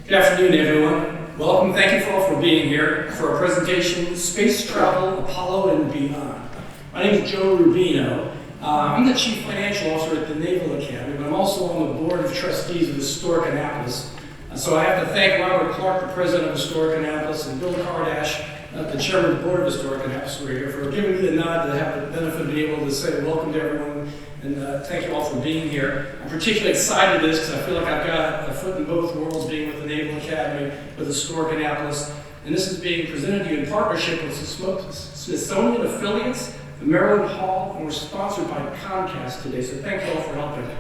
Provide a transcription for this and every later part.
Good afternoon, everyone. Welcome. Thank you all for being here for our presentation, Space Travel, Apollo, and Beyond. My name is Joe Rubino. I'm the Chief Financial Officer at the Naval Academy, but I'm also on the Board of Trustees of Historic Annapolis. So I have to thank Robert Clark, the President of Historic Annapolis, and Bill Kardash, the Chairman of the Board of Historic Annapolis, who are here, for giving me the nod to have the benefit of being able to say welcome to everyone, and thank you all for being here. I'm particularly excited about this because I feel like I've got a foot in both worlds, being with the Naval Academy, with Historic Annapolis, and this is being presented to you in partnership with the Smithsonian affiliates, the MD Hall, and we're sponsored by Comcast today, so thank you all for helping.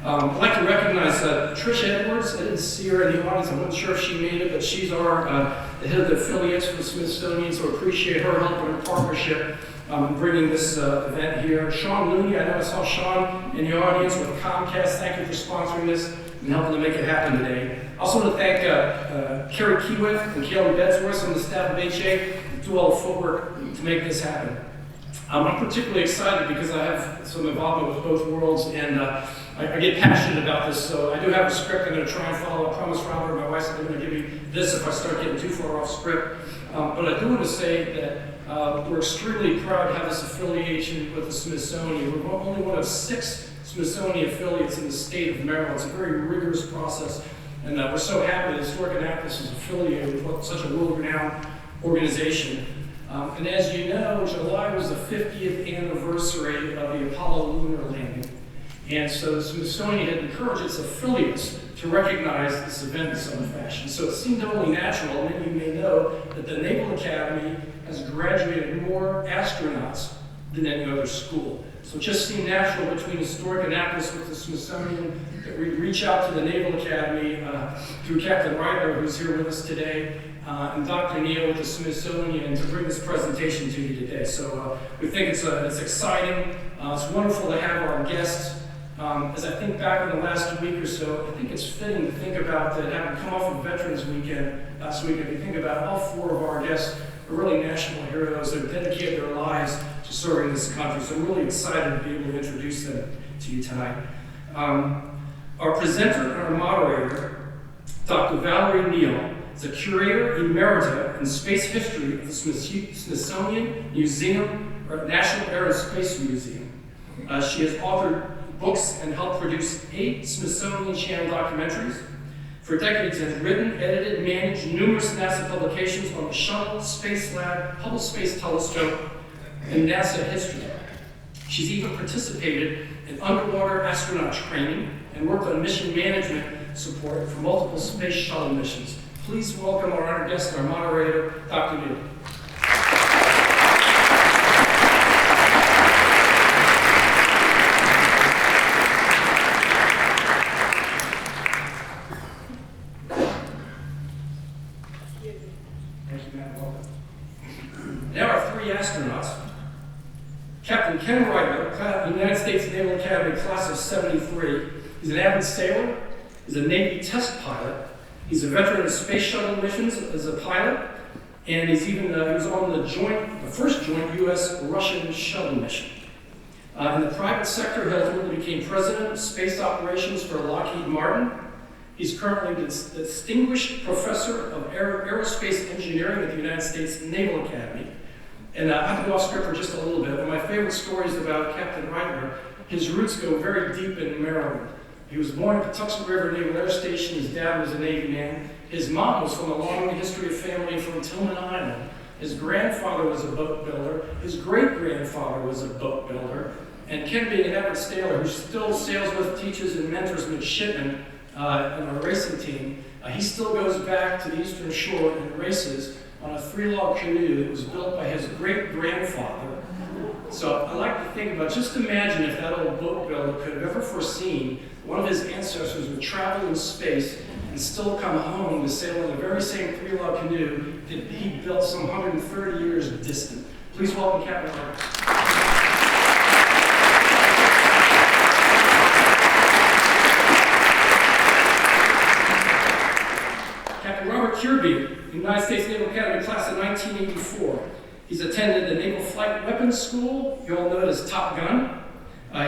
I'd like to recognize Trish Edwards. I didn't see her in the audience. I'm not sure if she made it, but she's our the head of the affiliates for the Smithsonian, so appreciate her help and her partnership in bringing this event here. Sean Looney, I know I saw Sean in the audience with Comcast. Thank you for sponsoring this and helping to make it happen today. I also want to thank Carrie Keywiff and Kelly Bedsworth on the staff of HA who do all the footwork to make this happen. I'm particularly excited because I have some involvement with both worlds, and I get passionate about this, so I do have a script I'm going to try and follow. I promise Robert, my wife's going to give me this if I start getting too far off script. But I do want to say that we're extremely proud to have this affiliation with the Smithsonian. We're only one of 6 Smithsonian affiliates in the state of Maryland. It's a very rigorous process, and we're so happy that Historic Annapolis is affiliated with such a world-renowned organization. And as you know, July was the 50th anniversary of the Apollo lunar landing. And so the Smithsonian had encouraged its affiliates to recognize this event in some fashion. So it seemed only natural, many of you may know, that the Naval Academy has graduated more astronauts than any other school. So it just seemed natural between Historic Annapolis with the Smithsonian that we reach out to the Naval Academy through Captain Ryder, who's here with us today, and Dr. Neal with the Smithsonian to bring this presentation to you today. So we think it's exciting. It's wonderful to have our guests. As I think back on the last week or so, I think it's fitting to think about that having come off of Veterans Weekend last week, if you think about all 4 of our guests are really national heroes that have dedicated their lives to serving this country. So I'm really excited to be able to introduce them to you tonight. Our presenter and our moderator, Dr. Valerie Neal, is a curator emerita in space history of the Smithsonian Museum, or National Air and Space Museum. She has authored books and helped produce 8 Smithsonian Channel documentaries. For decades, has written, edited, and managed numerous NASA publications on the Shuttle, Space Lab, Hubble Space Telescope, and NASA history. She's even participated in underwater astronaut training and worked on mission management support for multiple space shuttle missions. Please welcome our honored guest, our moderator, Dr. Neal. Now our 3 astronauts. Captain Ken Ryder, United States Naval Academy class of 73. He's an avid sailor. He's a Navy test pilot. He's a veteran of space shuttle missions as a pilot. And he's even, he was on the first joint U.S.-Russian shuttle mission. In the private sector, he ultimately became president of space operations for Lockheed Martin. He's currently the Distinguished Professor of Aerospace Engineering at the United States Naval Academy. And I have to go off script for just a little bit. One of my favorite stories about Captain Ryder, his roots go very deep in Maryland. He was born at Patuxent River Naval Air Station. His dad was a Navy man. His mom was from a long history of family from Tillman Island. His grandfather was a boat builder. His great-grandfather was a boat builder. And Ken, being an avid sailor who still sails with, teaches, and mentors midshipmen on our racing team, he still goes back to the Eastern Shore and races on a 3-log canoe that was built by his great-grandfather. So I like to think about, just imagine if that old boat builder could have ever foreseen one of his ancestors would travel in space and still come home to sail in the very same 3-log canoe that he built some 130 years distant. Please welcome Captain Ryder. Captain Robert Kirby, United States Naval Academy class of 1984. He's attended the Naval Flight Weapons School. You all know it as Top Gun.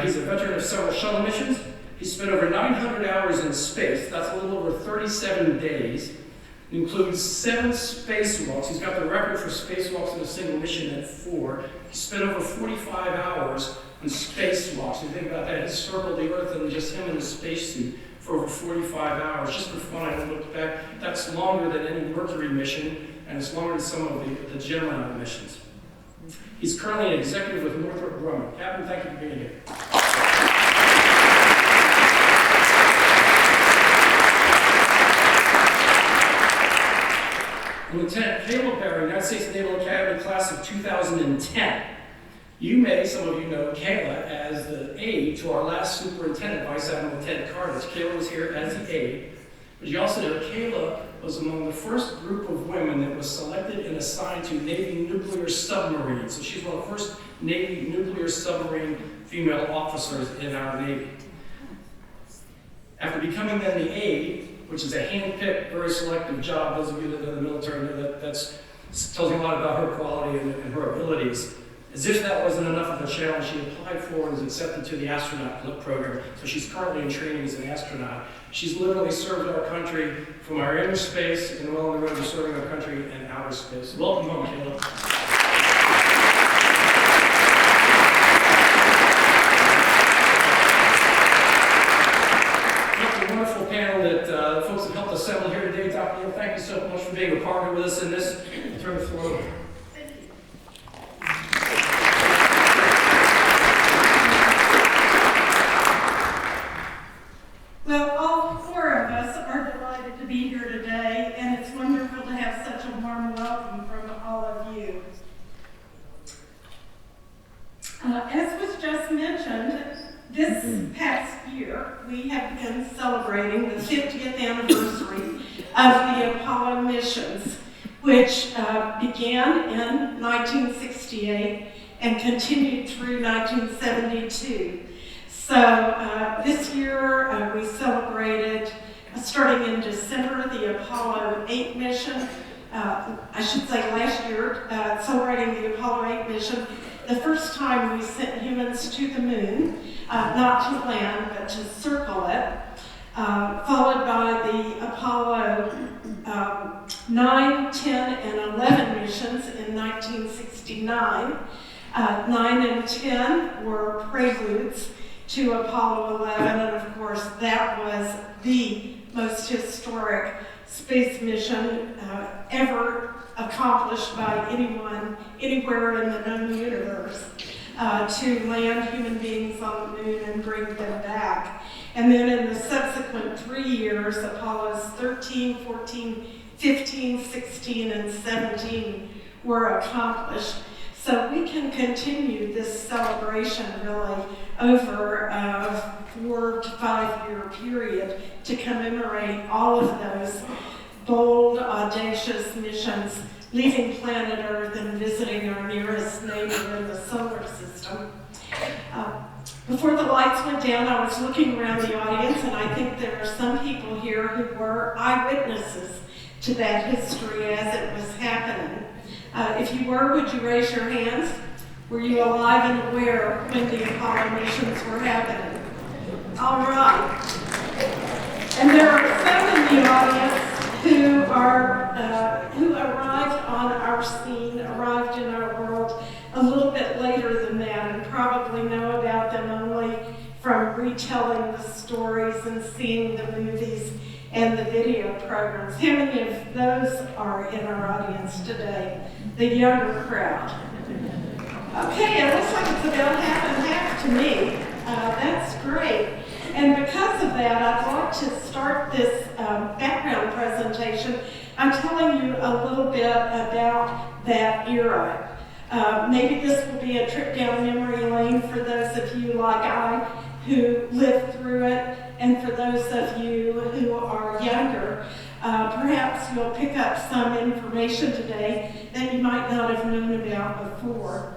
He's a veteran of several shuttle missions. He spent over 900 hours in space. That's a little over 37 days. It includes 7 spacewalks. He's got the record for spacewalks in a single mission at 4. He spent over 45 hours on spacewalks. You think about that, he circled the Earth and just him in a spacesuit for over 45 hours. Just for fun, I looked back. That's longer than any Mercury mission, and it's longer than some of the Gemini missions. He's currently an executive with Northrop Grumman. Captain, thank you for being here. Lieutenant Caleb Barry, United States Naval Academy class of 2010. You may, some of you know Kayla as the aide to our last superintendent, Vice Admiral Ted Cardis. Kayla was here as the aide, but you also know Kayla was among the first group of women that was selected and assigned to Navy nuclear submarines. So she's one of the first Navy nuclear submarine female officers in our Navy. After becoming then the aide, which is a hand-picked, very selective job, those of you that know the military know that tells you a lot about her quality and her abilities. As if that wasn't enough of a challenge, she applied for and was accepted to the astronaut program. So she's currently in training as an astronaut. She's literally served our country from our inner space and well on the road to serving our country in outer space. Welcome home, Kayla. Wonderful panel that folks have helped assemble here today. Dr. Neal, thank you so much for being a partner with us in this. I'll turn the floor over. Thank you. Well, all 4 of us are delighted to be here today, and it's wonderful to have such a warm welcome from all of you. As was just mentioned, this past year, we have been celebrating the 50th anniversary of the Apollo missions, which began in 1968 and continued through 1972. So this year, we celebrated, starting in December, the Apollo 8 mission. I should say last year, celebrating the Apollo 8 mission, the first time we sent humans to the moon, not to land, but to circle it, followed by the Apollo 9, 10, and 11 missions in 1969. 9 and 10 were preludes to Apollo 11, and of course that was the most historic space mission ever accomplished by anyone, anywhere in the known universe, to land human beings on the moon and bring them back. And then in the subsequent 3 years, Apollos 13, 14, 15, 16, and 17 were accomplished. So we can continue this celebration really over a 4 to 5 year period to commemorate all of those bold, audacious missions, leaving planet Earth and visiting our nearest neighbor in the solar system. Before the lights went down, I was looking around the audience, and I think there are some people here who were eyewitnesses to that history as it was happening. If you were, would you raise your hands? Were you alive and aware when the Apollo missions were happening? All right. And there are some in the audience who arrived on our scene, arrived in our world a little bit later than that, and probably know about them only from retelling the stories and seeing the movies and the video programs. How many of those are in our audience today? The younger crowd. Okay, it looks like it's about half and half to me. That's great. And because of that, I'd like to start this background presentation by telling you a little bit about that era. Maybe this will be a trip down memory lane for those of you like I who lived through it, and for those of you who are younger, perhaps you'll pick up some information today that you might not have known about before.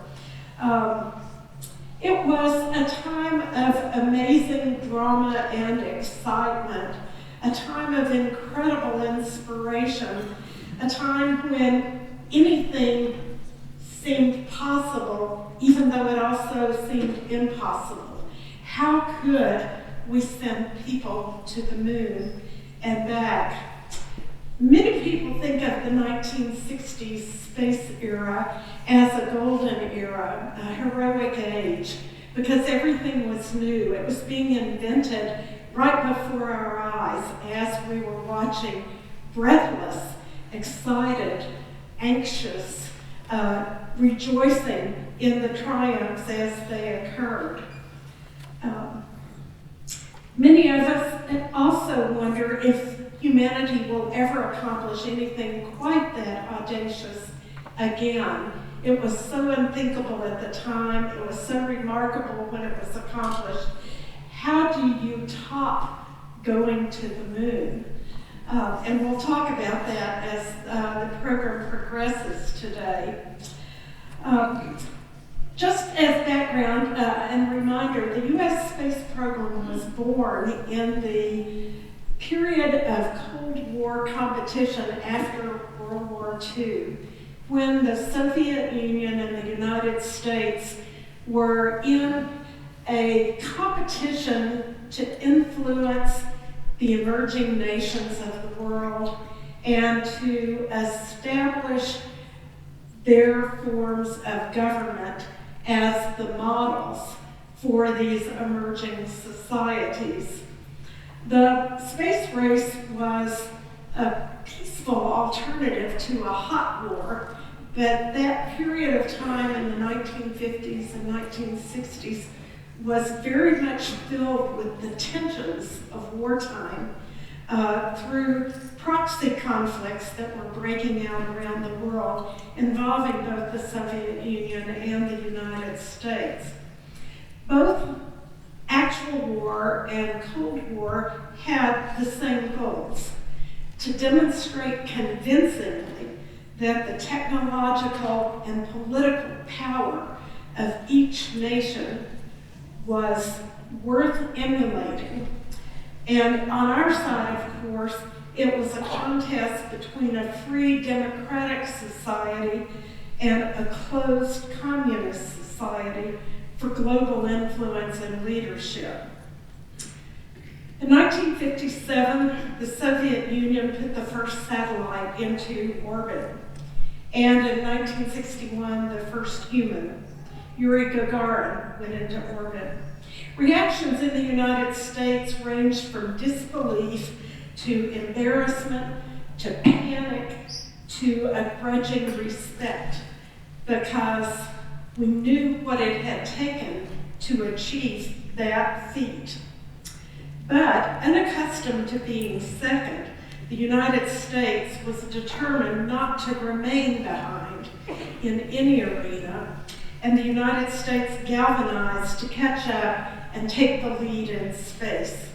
It was a time of amazing drama and excitement, a time of incredible inspiration, a time when anything seemed possible, even though it also seemed impossible. How could we send people to the moon and back? Many people think of the 1960s space era as a golden era, a heroic age, because everything was new. It was being invented right before our eyes as we were watching, breathless, excited, anxious, rejoicing in the triumphs as they occurred. Many of us also wonder if humanity will ever accomplish anything quite that audacious again. It was so unthinkable at the time. It was so remarkable when it was accomplished. How do you top going to the moon? And we'll talk about that as the program progresses today. Just as background and reminder, the U.S. space program was born in the period of Cold War competition after World War II, when the Soviet Union and the United States were in a competition to influence the emerging nations of the world and to establish their forms of government as the models for these emerging societies. The space race was a peaceful alternative to a hot war, but that period of time in the 1950s and 1960s was very much filled with the tensions of wartime through proxy conflicts that were breaking out around the world involving both the Soviet Union and the United States. Both actual war and Cold War had the same goals: to demonstrate convincingly that the technological and political power of each nation was worth emulating. And on our side, of course, it was a contest between a free democratic society and a closed communist society for global influence and leadership. In 1957, the Soviet Union put the first satellite into orbit. And in 1961, the first human, Yuri Gagarin, went into orbit. Reactions in the United States ranged from disbelief to embarrassment to panic to a grudging respect, because we knew what it had taken to achieve that feat. But unaccustomed to being second, the United States was determined not to remain behind in any arena, and the United States galvanized to catch up and take the lead in space.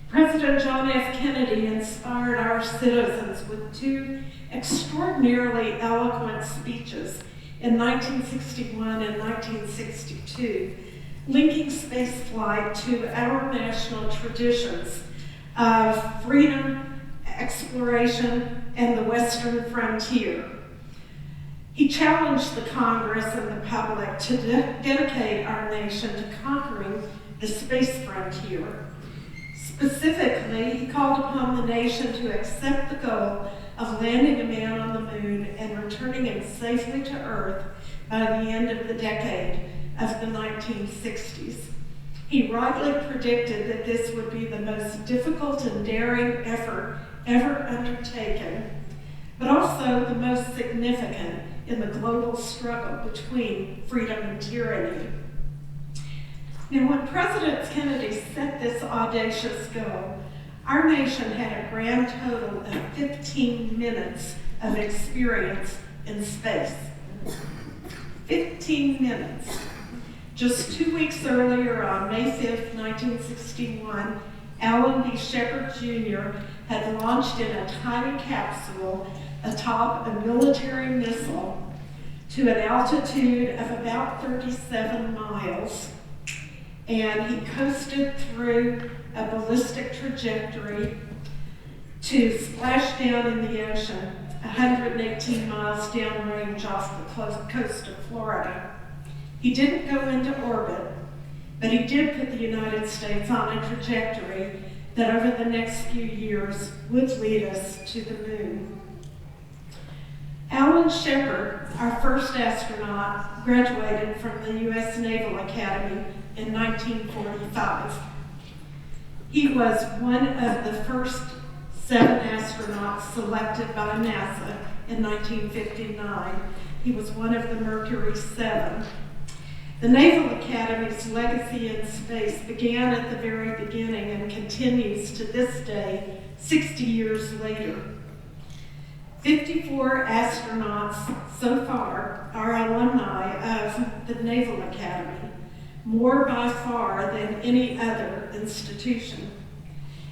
President John F. Kennedy inspired our citizens with two extraordinarily eloquent speeches in 1961 and 1962, linking spaceflight to our national traditions of freedom, exploration, and the Western frontier. He challenged the Congress and the public to dedicate our nation to conquering the space frontier. Specifically, he called upon the nation to accept the goal of landing a man on the moon and returning him safely to Earth by the end of the decade of the 1960s. He rightly predicted that this would be the most difficult and daring effort ever undertaken, but also the most significant in the global struggle between freedom and tyranny. Now, when President Kennedy set this audacious goal, our nation had a grand total of 15 minutes of experience in space. 15 minutes. Just 2 weeks earlier, on May 5th, 1961, Alan B. Shepard Jr. had launched in a tiny capsule atop a military missile to an altitude of about 37 miles, and he coasted through a ballistic trajectory to splash down in the ocean 118 miles downrange off the coast of Florida. He didn't go into orbit, but he did put the United States on a trajectory that over the next few years would lead us to the moon. Alan Shepard, our first astronaut, graduated from the U.S. Naval Academy in 1945. He was one of the first 7 astronauts selected by NASA in 1959. He was one of the Mercury 7. The Naval Academy's legacy in space began at the very beginning and continues to this day, 60 years later. 54 astronauts so far are alumni of the Naval Academy, more by far than any other institution.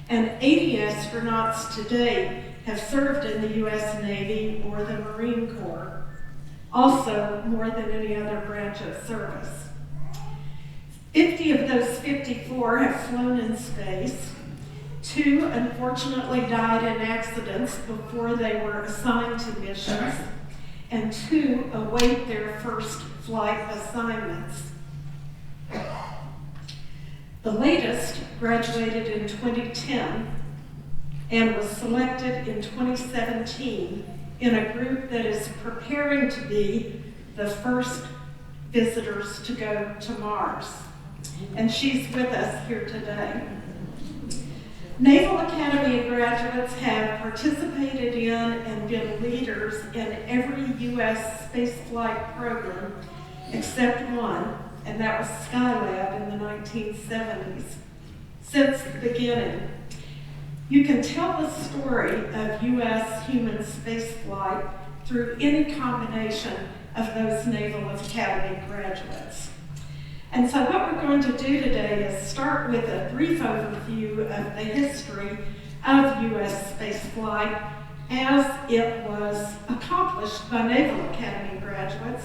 And 80 astronauts to date have served in the U.S. Navy or the Marine Corps, also more than any other branch of service. 50 of those 54 have flown in space. 2 unfortunately died in accidents before they were assigned to missions, and 2 await their first flight assignments. The latest graduated in 2010 and was selected in 2017 in a group that is preparing to be the first visitors to go to Mars. And she's with us here today. Naval Academy graduates have participated in and been leaders in every U.S. spaceflight program except one, and that was Skylab in the 1970s. Since the beginning, you can tell the story of U.S. human spaceflight through any combination of those Naval Academy graduates. And so what we're going to do today is start with a brief overview of the history of U.S. spaceflight as it was accomplished by Naval Academy graduates,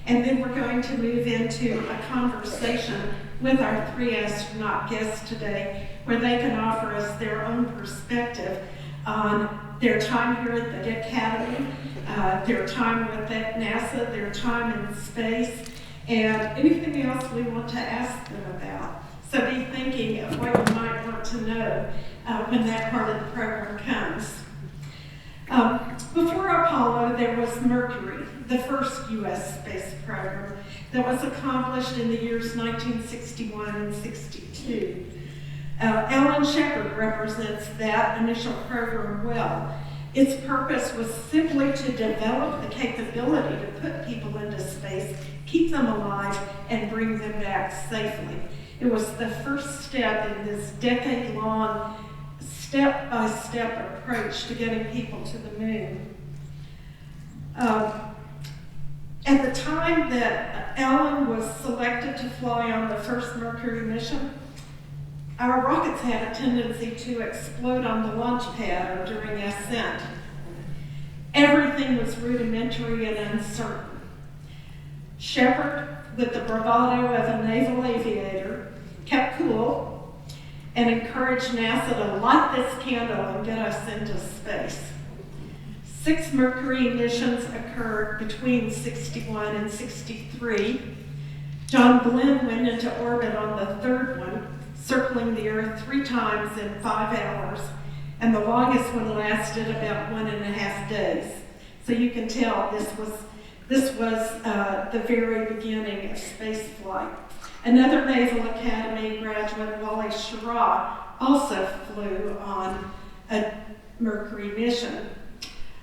and then we're going to move into a conversation with our 3 astronaut guests today where they can offer us their own perspective on their time here at the Academy, their time with NASA, their time in space, and anything else we want to ask them about. So be thinking of what you might want to know when that part of the program comes. Before Apollo, there was Mercury, the first U.S. space program that was accomplished in the years 1961 and 62. Alan Shepard represents that initial program well. Its purpose was simply to develop the capability to put people into space, keep them alive, and bring them back safely. It was the first step in this decade-long, step-by-step approach to getting people to the moon. At the time that Alan was selected to fly on the first Mercury mission, our rockets had a tendency to explode on the launch pad or during ascent. Everything was rudimentary and uncertain. Shepard, with the bravado of a naval aviator, kept cool and encouraged NASA to light this candle and get us into space. 6 Mercury missions occurred between 61 and 63. John Glenn went into orbit on the 3rd one, circling the Earth 3 times in 5 hours, and the longest one lasted about 1.5 days. So you can tell this was the very beginning of space flight. Another Naval Academy graduate, Wally Schirra, also flew on a Mercury mission.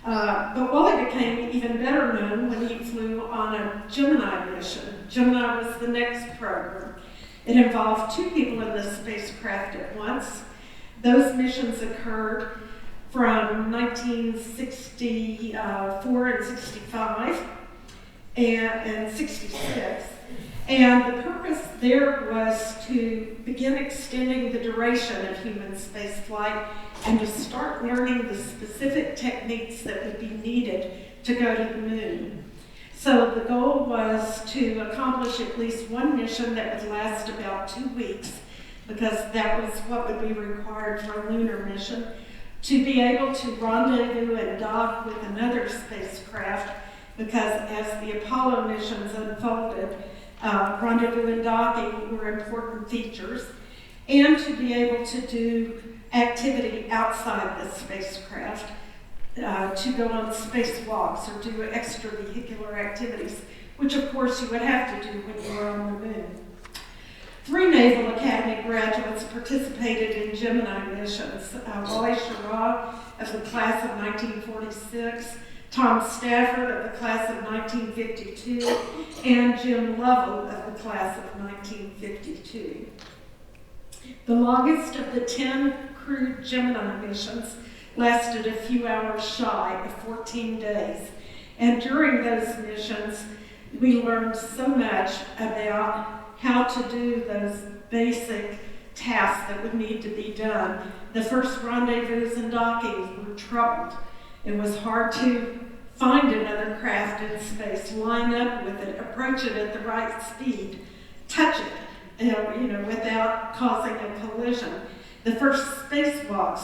But Wally became even better known when he flew on a Gemini mission. Gemini was the next program. It involved 2 people in the spacecraft at once. Those missions occurred from 1964 and 65 and 66. And the purpose there was to begin extending the duration of human spaceflight and to start learning the specific techniques that would be needed to go to the moon. So the goal was to accomplish at least 1 mission that would last about 2 weeks, because that was what would be required for a lunar mission, to be able to rendezvous and dock with another spacecraft, because as the Apollo missions unfolded, rendezvous and docking were important features, and to be able to do activity outside the spacecraft, to go on spacewalks or do extravehicular activities, which of course you would have to do when you were on the moon. 3 Naval Academy graduates participated in Gemini missions. Wally Schirra of the class of 1946, Tom Stafford of the class of 1952, and Jim Lovell of the class of 1952. The longest of the 10 crewed Gemini missions lasted a few hours shy of 14 days. And during those missions, we learned so much about how to do those basic tasks that would need to be done. The first rendezvous and dockings were troubled. It was hard to find another craft in space, line up with it, approach it at the right speed, touch it, without causing a collision. The first spacewalks,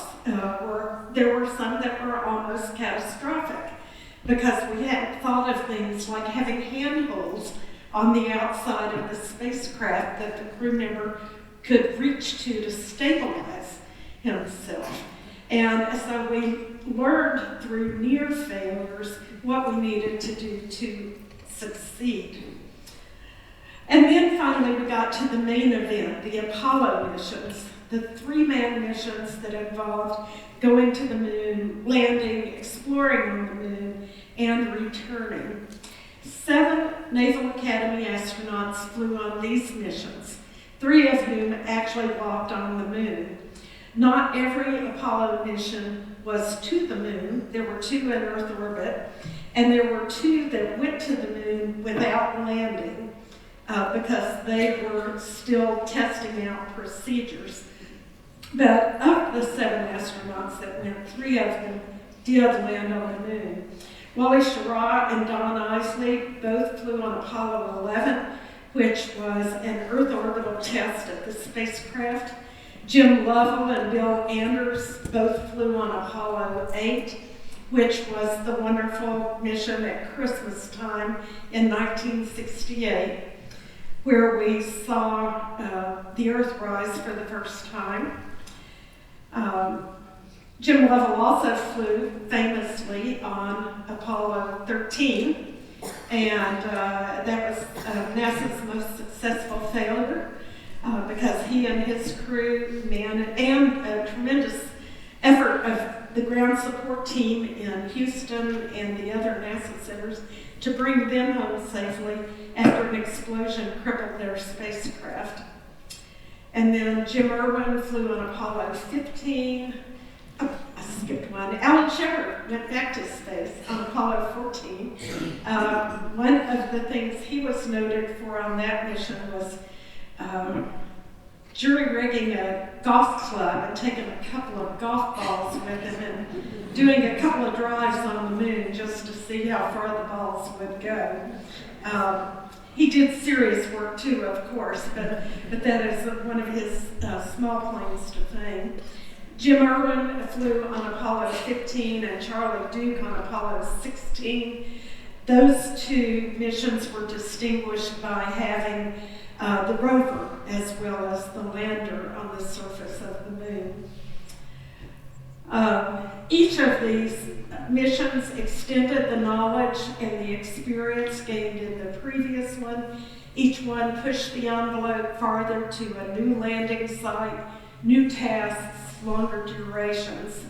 there were some that were almost catastrophic because we hadn't thought of things like having handholds on the outside of the spacecraft that the crew member could reach to stabilize himself. And so we learned through near failures what we needed to do to succeed. And then finally we got to the main event, the Apollo missions, the 3-man missions that involved going to the moon, landing, exploring on the moon, and returning. 7 Naval Academy astronauts flew on these missions, 3 of whom actually walked on the moon. Not every Apollo mission was to the moon. There were 2 in Earth orbit, and there were 2 that went to the moon without landing because they were still testing out procedures. But of the 7 astronauts that went, 3 of them did land on the moon. Wally Schirra and Don Isley both flew on Apollo 11, which was an Earth orbital test of the spacecraft. Jim Lovell and Bill Anders both flew on Apollo 8, which was the wonderful mission at Christmas time in 1968, where we saw the Earth rise for the first time. Jim Lovell also flew famously on Apollo 13, and that was NASA's most successful failure because he and his crew and a tremendous effort of the ground support team in Houston and the other NASA centers to bring them home safely after an explosion crippled their spacecraft. And then Jim Irwin flew on Apollo 15. Oh, I skipped one. Alan Shepard went back to space on Apollo 14. One of the things he was noted for on that mission was jury-rigging a golf club and taking a couple of golf balls with him and doing a couple of drives on the moon just to see how far the balls would go. He did serious work too, of course, but that is one of his small claims to fame. Jim Irwin flew on Apollo 15 and Charlie Duke on Apollo 16. Those 2 missions were distinguished by having the rover as well as the lander on the surface of the moon. Each of these missions extended the knowledge and the experience gained in the previous one. Each one pushed the envelope farther to a new landing site, new tasks, longer durations.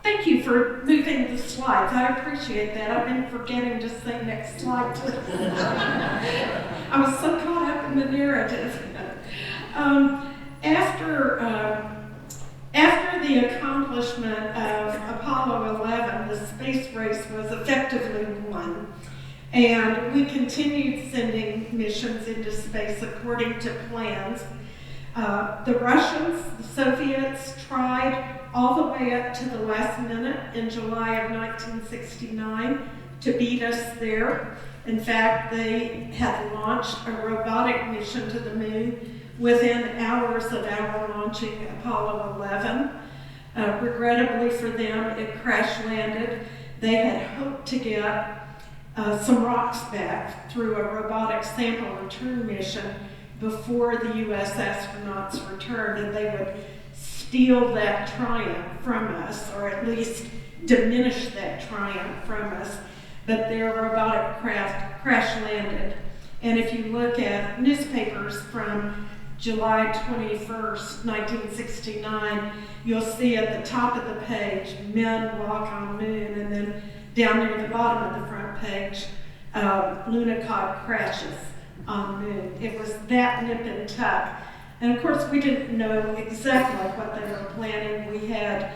Thank you for moving the slides. I appreciate that. I've been forgetting to say next slide. I was so caught up in the narrative. After the accomplishment of Apollo 11, the space race was effectively won. And we continued sending missions into space according to plans. The Russians, the Soviets, tried all the way up to the last minute in July of 1969 to beat us there. In fact, they had launched a robotic mission to the moon within hours of our launching Apollo 11. Regrettably for them, it crash landed. They had hoped to get some rocks back through a robotic sample return mission before the U.S. astronauts returned, and they would steal that triumph from us, or at least diminish that triumph from us. But their robotic craft crash landed. And if you look at newspapers from July 21st, 1969, you'll see at the top of the page, men walk on moon, and then down near the bottom of the front page, Lunokhod crashes on moon. It was that nip and tuck. And of course, we didn't know exactly what they were planning. We had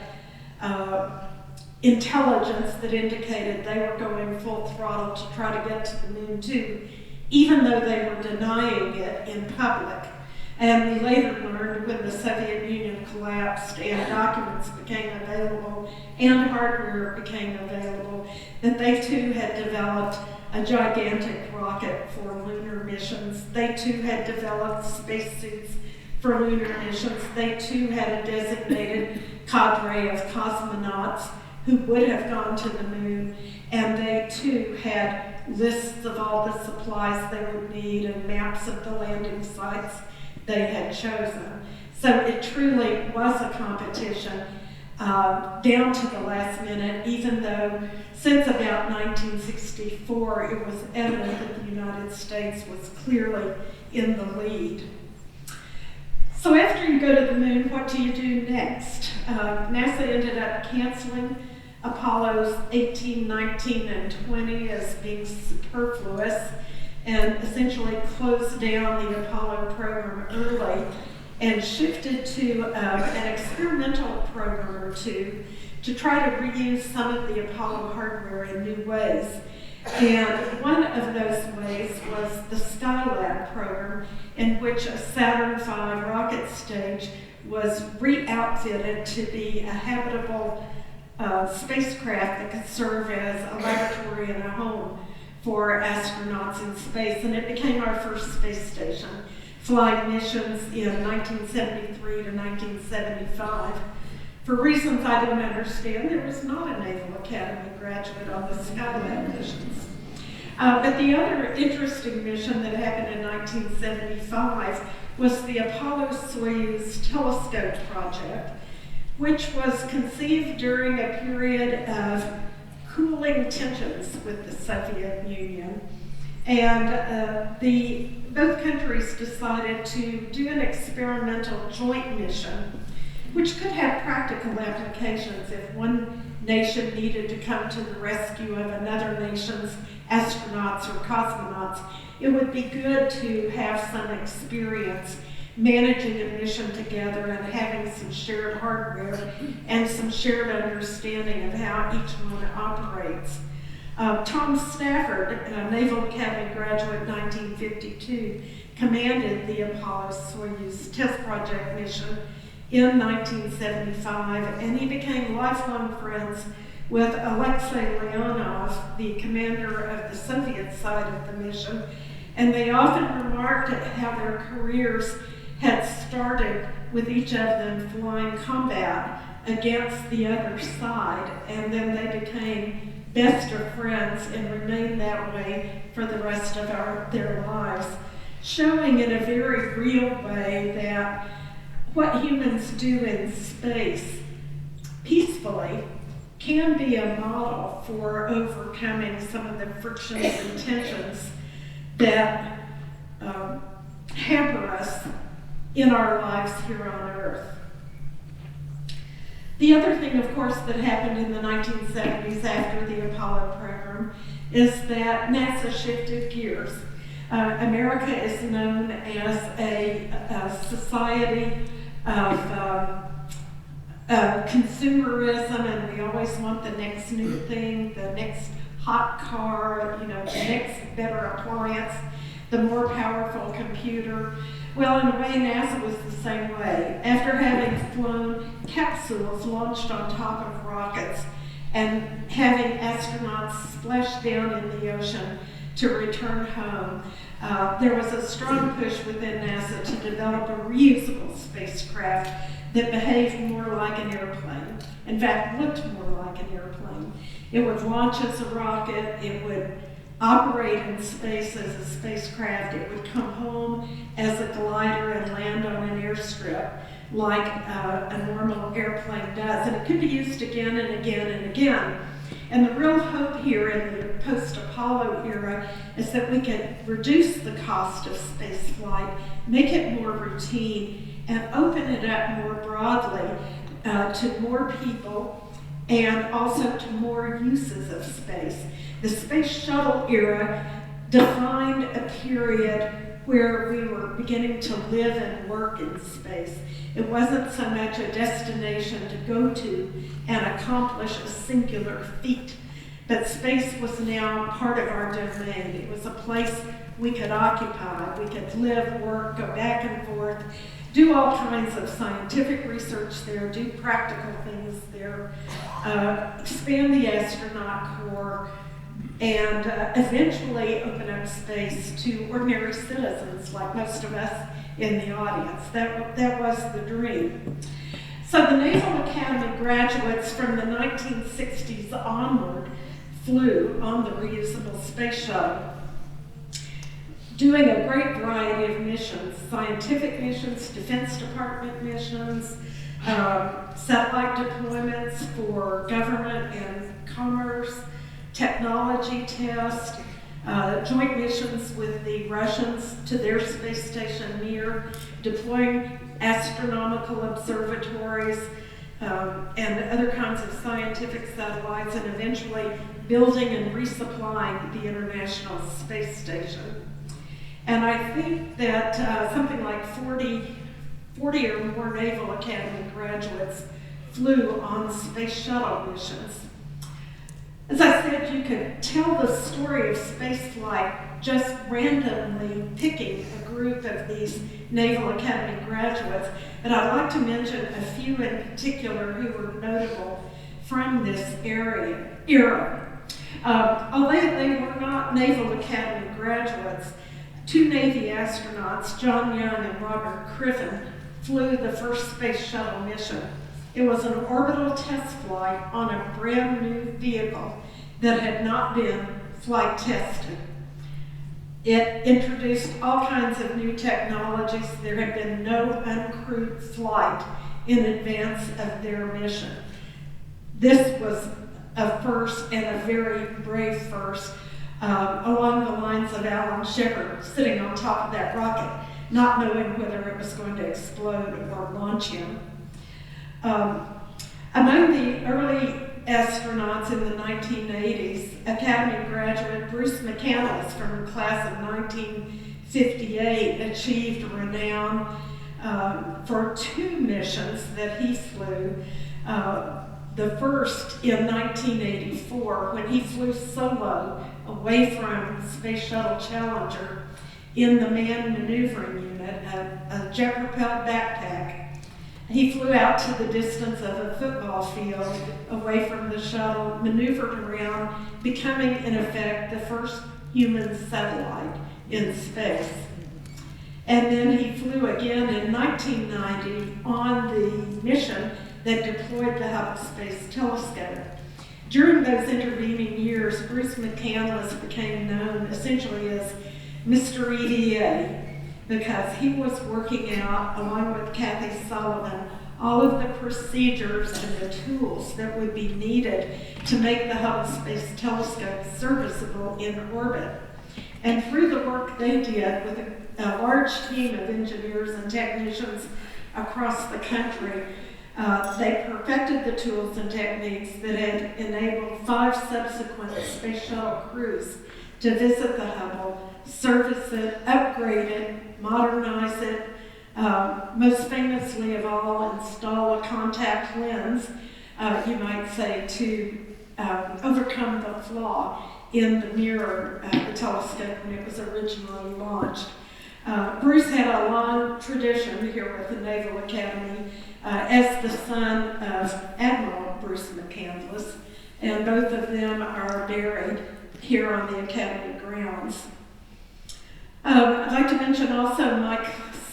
intelligence that indicated they were going full throttle to try to get to the moon too, even though they were denying it in public. And we later learned when the Soviet Union collapsed and documents became available and hardware became available, that they too had developed a gigantic rocket for lunar missions. They too had developed spacesuits for lunar missions. They too had a designated cadre of cosmonauts who would have gone to the moon, and they too had lists of all the supplies they would need and maps of the landing sites they had chosen. So it truly was a competition down to the last minute, even though since about 1964 it was evident that the United States was clearly in the lead. So after you go to the moon, what do you do next? NASA ended up canceling Apollos 18, 19, and 20 as being superfluous, and essentially closed down the Apollo program early and shifted to an experimental program or two to try to reuse some of the Apollo hardware in new ways. And one of those ways was the Skylab program, in which a Saturn V rocket stage was re-outfitted to be a habitable spacecraft that could serve as a laboratory and a home for astronauts in space. And it became our first space station, flying missions in 1973 to 1975. For reasons I don't understand, there was not a Naval Academy graduate on the Skylab missions. But the other interesting mission that happened in 1975 was the Apollo-Soyuz telescope project, which was conceived during a period of cooling tensions with the Soviet Union. And both countries decided to do an experimental joint mission, which could have practical applications if one nation needed to come to the rescue of another nation's astronauts or cosmonauts. It would be good to have some experience managing a mission together and having some shared hardware and some shared understanding of how each one operates. Tom Stafford, a Naval Academy graduate in 1952, commanded the Apollo-Soyuz test project mission in 1975, and he became lifelong friends with Alexei Leonov, the commander of the Soviet side of the mission, and they often remarked at how their careers had started with each of them flying combat against the other side, and then they became best of friends and remained that way for the rest of their lives, showing in a very real way that what humans do in space peacefully can be a model for overcoming some of the frictions and tensions that hamper us in our lives here on Earth. The other thing, of course, that happened in the 1970s after the Apollo program is that NASA shifted gears. America is known as a society of consumerism, and we always want the next new thing, the next hot car, the next better appliance, the more powerful computer. Well, in a way, NASA was the same way. After having flown capsules launched on top of rockets and having astronauts splash down in the ocean to return home, there was a strong push within NASA to develop a reusable spacecraft that behaved more like an airplane. In fact, looked more like an airplane. It would launch as a rocket, it would operate in space as a spacecraft. It would come home as a glider and land on an airstrip like a normal airplane does. And it could be used again and again and again. And the real hope here in the post-Apollo era is that we could reduce the cost of space flight, make it more routine, and open it up more broadly to more people and also to more uses of space. The space shuttle era defined a period where we were beginning to live and work in space. It wasn't so much a destination to go to and accomplish a singular feat, but space was now part of our domain. It was a place we could occupy. We could live, work, go back and forth, do all kinds of scientific research there, do practical things there, expand the astronaut corps, and eventually open up space to ordinary citizens like most of us in the audience. That was the dream. So the Naval Academy graduates from the 1960s onward flew on the reusable space shuttle, doing a great variety of missions, scientific missions, Defense Department missions, satellite deployments for government and commerce, technology tests, joint missions with the Russians to their space station Mir, deploying astronomical observatories and other kinds of scientific satellites, and eventually building and resupplying the International Space Station. And I think that something like 40 or more Naval Academy graduates flew on space shuttle missions. As I said, you could tell the story of spaceflight just randomly picking a group of these Naval Academy graduates, but I'd like to mention a few in particular who were notable from this era. Although they were not Naval Academy graduates, two Navy astronauts, John Young and Robert Criven, flew the first space shuttle mission. It was an orbital test flight on a brand new vehicle that had not been flight tested. It introduced all kinds of new technologies. There had been no uncrewed flight in advance of their mission. This was a first and a very brave first, along the lines of Alan Shepard sitting on top of that rocket, not knowing whether it was going to explode or launch him. Among the early astronauts in the 1980s, Academy graduate Bruce McCandless from the class of 1958 achieved renown for two missions that he flew. The first in 1984, when he flew solo away from Space Shuttle Challenger in the manned maneuvering unit, a jet-propelled backpack. He flew out to the distance of a football field away from the shuttle, maneuvered around, becoming, in effect, the first human satellite in space. And then he flew again in 1990 on the mission that deployed the Hubble Space Telescope. During those intervening years, Bruce McCandless became known essentially as Mr. EDA, because he was working out, along with Kathy Sullivan, all of the procedures and the tools that would be needed to make the Hubble Space Telescope serviceable in orbit. And through the work they did with a large team of engineers and technicians across the country, they perfected the tools and techniques that had enabled 5 subsequent space shuttle crews to visit the Hubble, service it, upgrade it, modernize it, most famously of all, install a contact lens, you might say, to overcome the flaw in the mirror of the telescope when it was originally launched. Bruce had a long tradition here with the Naval Academy as the son of Admiral Bruce McCandless, and both of them are buried here on the Academy grounds. I'd like to mention also Mike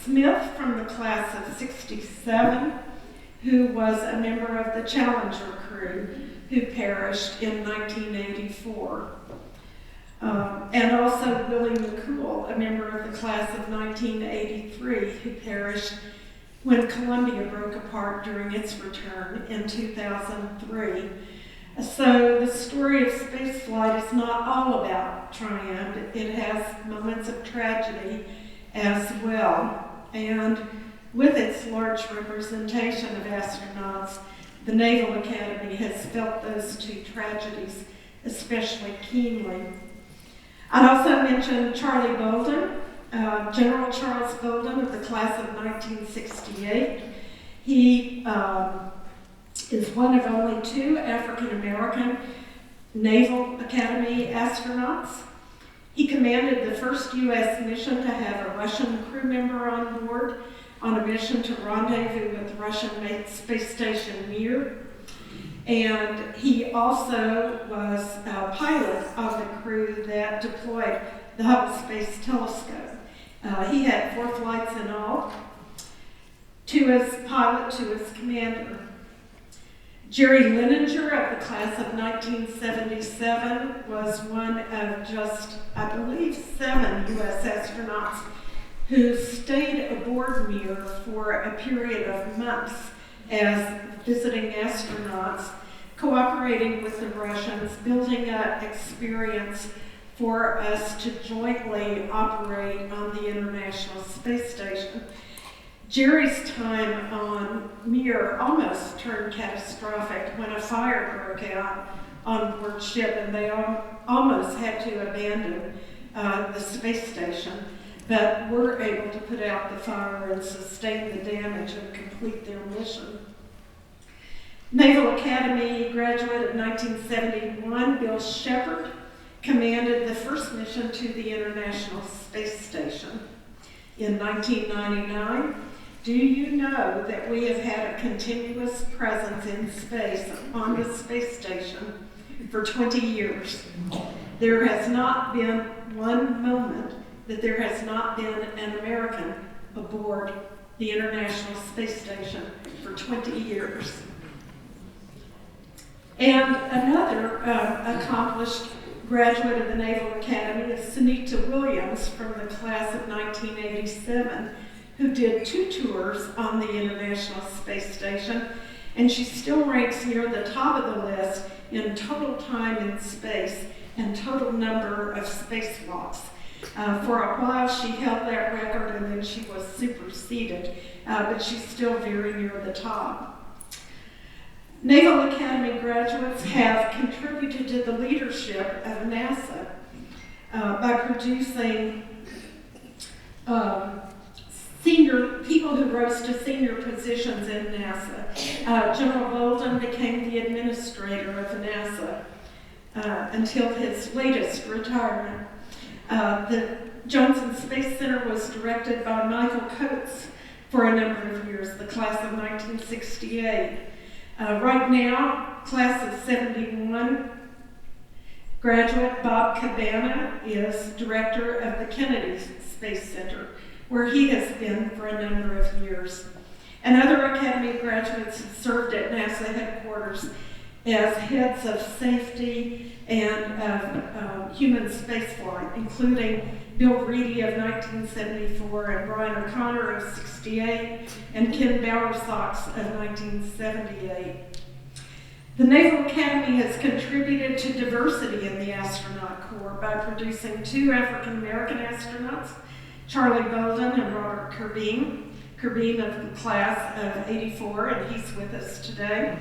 Smith from the class of 67, who was a member of the Challenger crew who perished in 1984. And also Willie McCool, a member of the class of 1983, who perished when Columbia broke apart during its return in 2003. So the story of spaceflight is not all about triumph. It has moments of tragedy as well. And with its large representation of astronauts, the Naval Academy has felt those two tragedies especially keenly. I'd also mention Charlie Bolden, General Charles Bolden of the class of 1968. He is one of only 2 African-American Naval Academy astronauts. He commanded the first U.S. mission to have a Russian crew member on board on a mission to rendezvous with the Russian space station Mir. And he also was a pilot of the crew that deployed the Hubble Space Telescope. He had 4 flights in all, 2 as pilot, 2 as commander. Jerry Linenger of the class of 1977 was one of just, I believe, 7 U.S. astronauts who stayed aboard Mir for a period of months as visiting astronauts, cooperating with the Russians, building up experience for us to jointly operate on the International Space Station. Jerry's time on Mir almost turned catastrophic when a fire broke out on board ship and they almost had to abandon the space station, but were able to put out the fire and sustain the damage and complete their mission. Naval Academy graduate of 1971, Bill Shepard, commanded the first mission to the International Space Station. In 1999, do you know that we have had a continuous presence in space on the space station for 20 years? There has not been one moment that there has not been an American aboard the International Space Station for 20 years. And another accomplished graduate of the Naval Academy is Sunita Williams from the class of 1987, who did 2 tours on the International Space Station, and she still ranks near the top of the list in total time in space and total number of spacewalks. For a while she held that record and then she was superseded, but she's still very near the top. Naval Academy graduates have contributed to the leadership of NASA by producing senior people who rose to senior positions in NASA. General Bolden became the administrator of NASA until his latest retirement. The Johnson Space Center was directed by Michael Coates for a number of years, the class of 1968. Right now, class of 71 graduate Bob Cabana is director of the Kennedy Space Center, where he has been for a number of years. And other Academy graduates have served at NASA headquarters as heads of safety and of human spaceflight, including Bill Reedy of 1974 and Brian O'Connor of 68 and Ken Bowersox of 1978. The Naval Academy has contributed to diversity in the astronaut corps by producing 2 African American astronauts, Charlie Bolden and Robert Kerbeen of the class of 84, and he's with us today.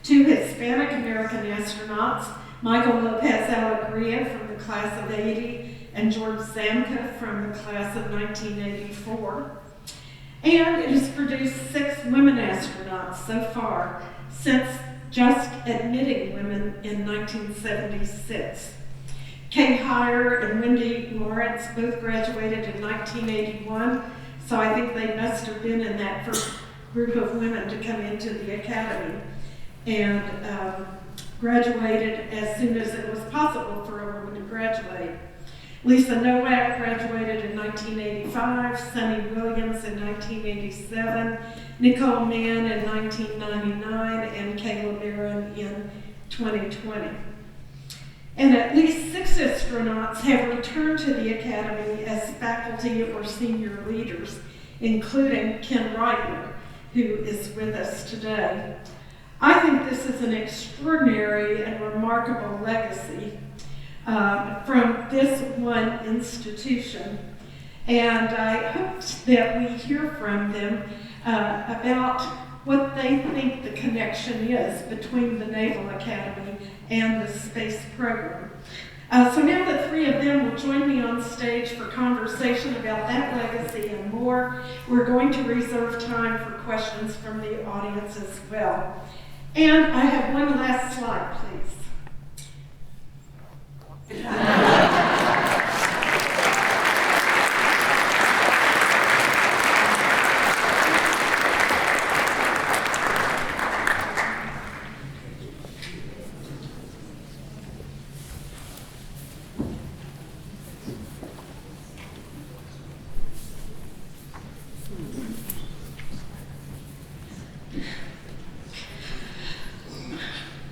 2 Hispanic American astronauts, Michael Lopez Alegria from the class of 80 and George Zamka from the class of 1984. And it has produced 6 women astronauts so far since just admitting women in 1976. Kay Heyer and Wendy Lawrence both graduated in 1981, so I think they must have been in that first group of women to come into the Academy, and graduated as soon as it was possible for a woman to graduate. Lisa Nowak graduated in 1985, Sunny Williams in 1987, Nicole Mann in 1999, and Kayla Barron in 2020. and at least 6 astronauts have returned to the Academy as faculty or senior leaders, including Ken Reitler, who is with us today. I think this is an extraordinary and remarkable legacy from this one institution. And I hope that we hear from them about what they think the connection is between the Naval Academy and the space program. So now the 3 of them will join me on stage for conversation about that legacy and more. We're going to reserve time for questions from the audience as well. And I have one last slide, please.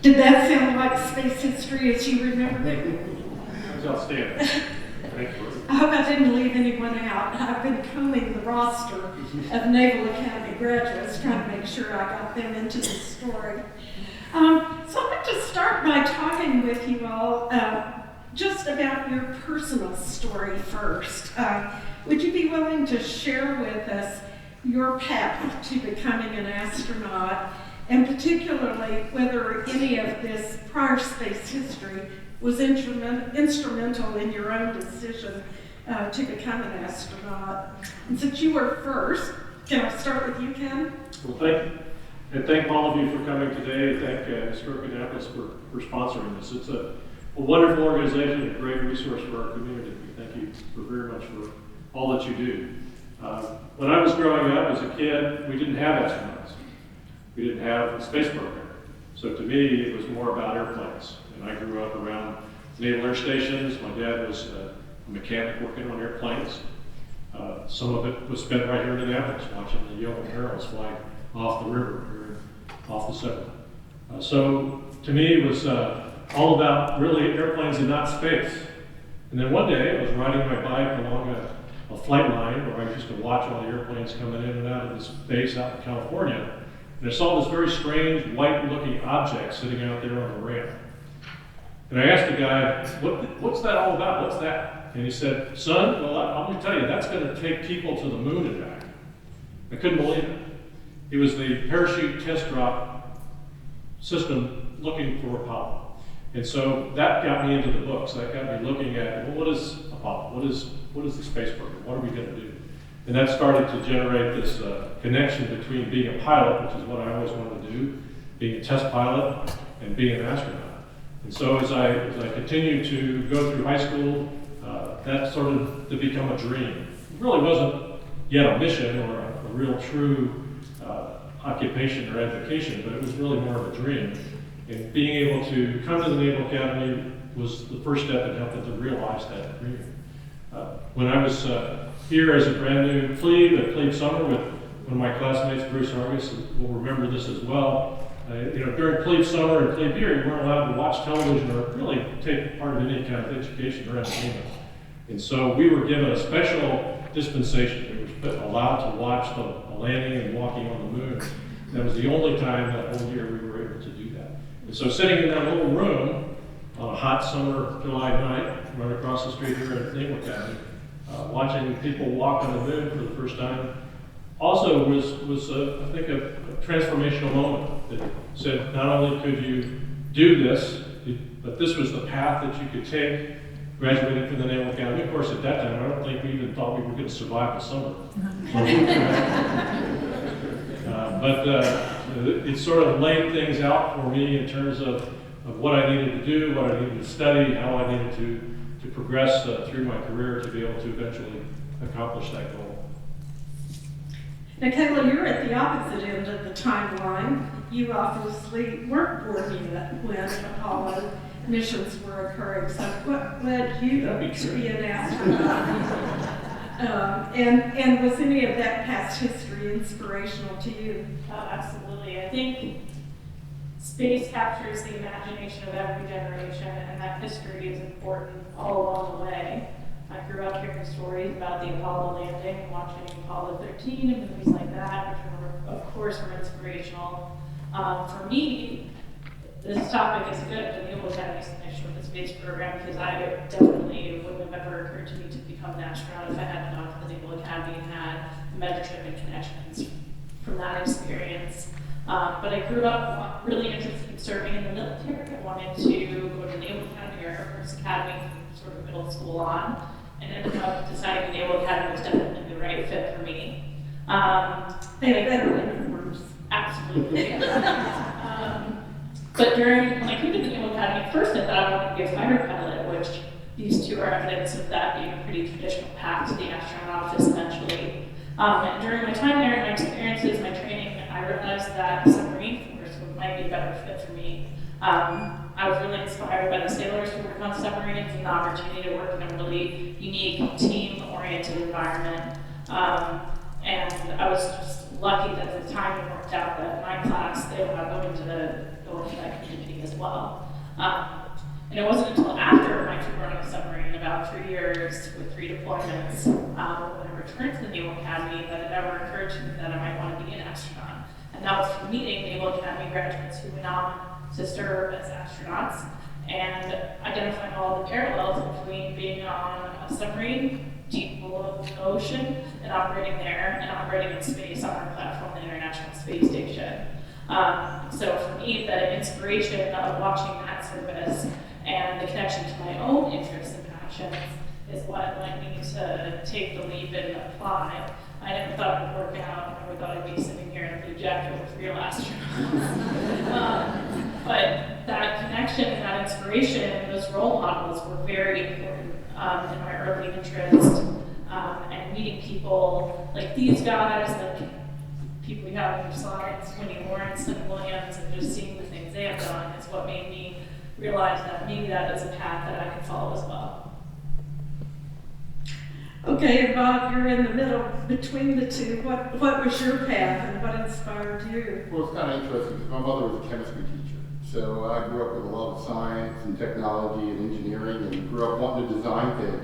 Did that sound like space history as you remembered it? That was outstanding. Thank you. I hope I didn't leave anyone out. I've been combing the roster of Naval Academy graduates, trying to make sure I got them into the story. So I'd like to start by talking with you all just about your personal story first. Would you be willing to share with us your path to becoming an astronaut, and particularly whether any of this prior space history was instrumental in your own decision to become an astronaut? And since you were first, can I start with you, Ken? Well, thank you. And thank all of you for coming today. Thank Historic Annapolis for sponsoring this. It's a wonderful organization, a great resource for our community. We thank you very much for all that you do. When I was growing up as a kid, we didn't have astronauts. We didn't have a space program. So to me, it was more about airplanes. And I grew up around Naval Air Stations. My dad was a mechanic working on airplanes. Some of it was spent right here in Annapolis, watching the Yeoman Heralds fly off the river here, off the Seven. So to me, it was all about really airplanes and not space. And then one day, I was riding my bike along a flight line where I used to watch all the airplanes coming in and out of this base out in California. And I saw this very strange white-looking object sitting out there on the ramp. And I asked the guy, what's that all about? What's that? And he said, son, well, I'm going to tell you, that's going to take people to the moon and back. I couldn't believe it. It was the parachute test drop system looking for Apollo. And so that got me into the books. That got me looking at, well, what is Apollo? What is the space program? What are we going to do? And that started to generate this connection between being a pilot, which is what I always wanted to do, being a test pilot, and being an astronaut. And so as I continued to go through high school, that started to become a dream. It really wasn't yet a mission or a real true occupation or avocation, but it was really more of a dream. And being able to come to the Naval Academy was the first step in helping to realize that dream. When I was here as a brand new plebe at plebe summer with one of my classmates, Bruce Argus, will remember this as well. During plebe summer and plebe year, you weren't allowed to watch television or really take part in any kind of education or entertainment. And so we were given a special dispensation. We were allowed to watch the landing and walking on the moon. That was the only time that whole year we were able to do that. And so sitting in that little room on a hot summer July night, right across the street here at Naval Academy, watching people walk on the moon for the first time, also was I think, a transformational moment that said not only could you do this, but this was the path that you could take, graduating from the Naval Academy. Of course, at that time, I don't think we even thought we were going to survive the summer. But it sort of laid things out for me in terms of what I needed to do, what I needed to study, how I needed to progress through my career to be able to eventually accomplish that goal. Now, Kayla, you're at the opposite end of the timeline. You obviously weren't born yet when Apollo missions were occurring. So what led you to be an astronaut? And was any of that past history inspirational to you? Absolutely. I think space captures the imagination of every generation, and that history is important all along the way. I grew up hearing stories about the Apollo landing, watching Apollo 13 and movies like that, which were, of course, were inspirational. For me, this topic is good. The Naval Academy is finished with the space program because I definitely wouldn't have ever occurred to me to become an astronaut if I hadn't gone to the Naval Academy and had mentorship and connections from that experience. But I grew up really interested in serving in the military. I wanted to go to the Naval Academy or Air Force Academy from sort of middle school on, and ended up deciding the Naval Academy was definitely the right fit for me. They have better uniforms. Absolutely. But when I came to the Naval Academy, at first I thought I wanted to be a fighter pilot, which these two are evidence of that being a pretty traditional path to the astronaut office eventually. And during my time there, my experiences, my training, I realized that the submarine force might be a better fit for me. I was really inspired by the sailors who work on submarines and the opportunity to work in a really unique, team-oriented environment. And I was just lucky that the timing worked out that my class, they were going to go into that community as well. And it wasn't until after my tour on a submarine, about 3 years with 3 deployments, when I returned to the Naval Academy, that it ever occurred to me that I might want to be an astronaut. And that was from meeting Naval Academy graduates who went on to serve as astronauts and identifying all the parallels between being on a submarine deep below the ocean and operating there and operating in space on our platform, the International Space Station. So for me, the inspiration of watching that service and the connection to my own interests and passions is what led me to take the leap and apply. I never thought it would work out. I never thought I'd be sitting here in a blue jacket with real astronauts. But that connection and that inspiration and those role models were very important in my early interest. And meeting people like these guys, like people we have on your slides, Winnie Lawrence and Williams, and just seeing the things they have done is what made me realize that maybe that is a path that I can follow as well. Okay, Bob, you're in the middle between the two. What was your path and what inspired you? Well, it's kind of interesting because my mother was a chemistry teacher. So I grew up with a love of science and technology and engineering and grew up wanting to design things.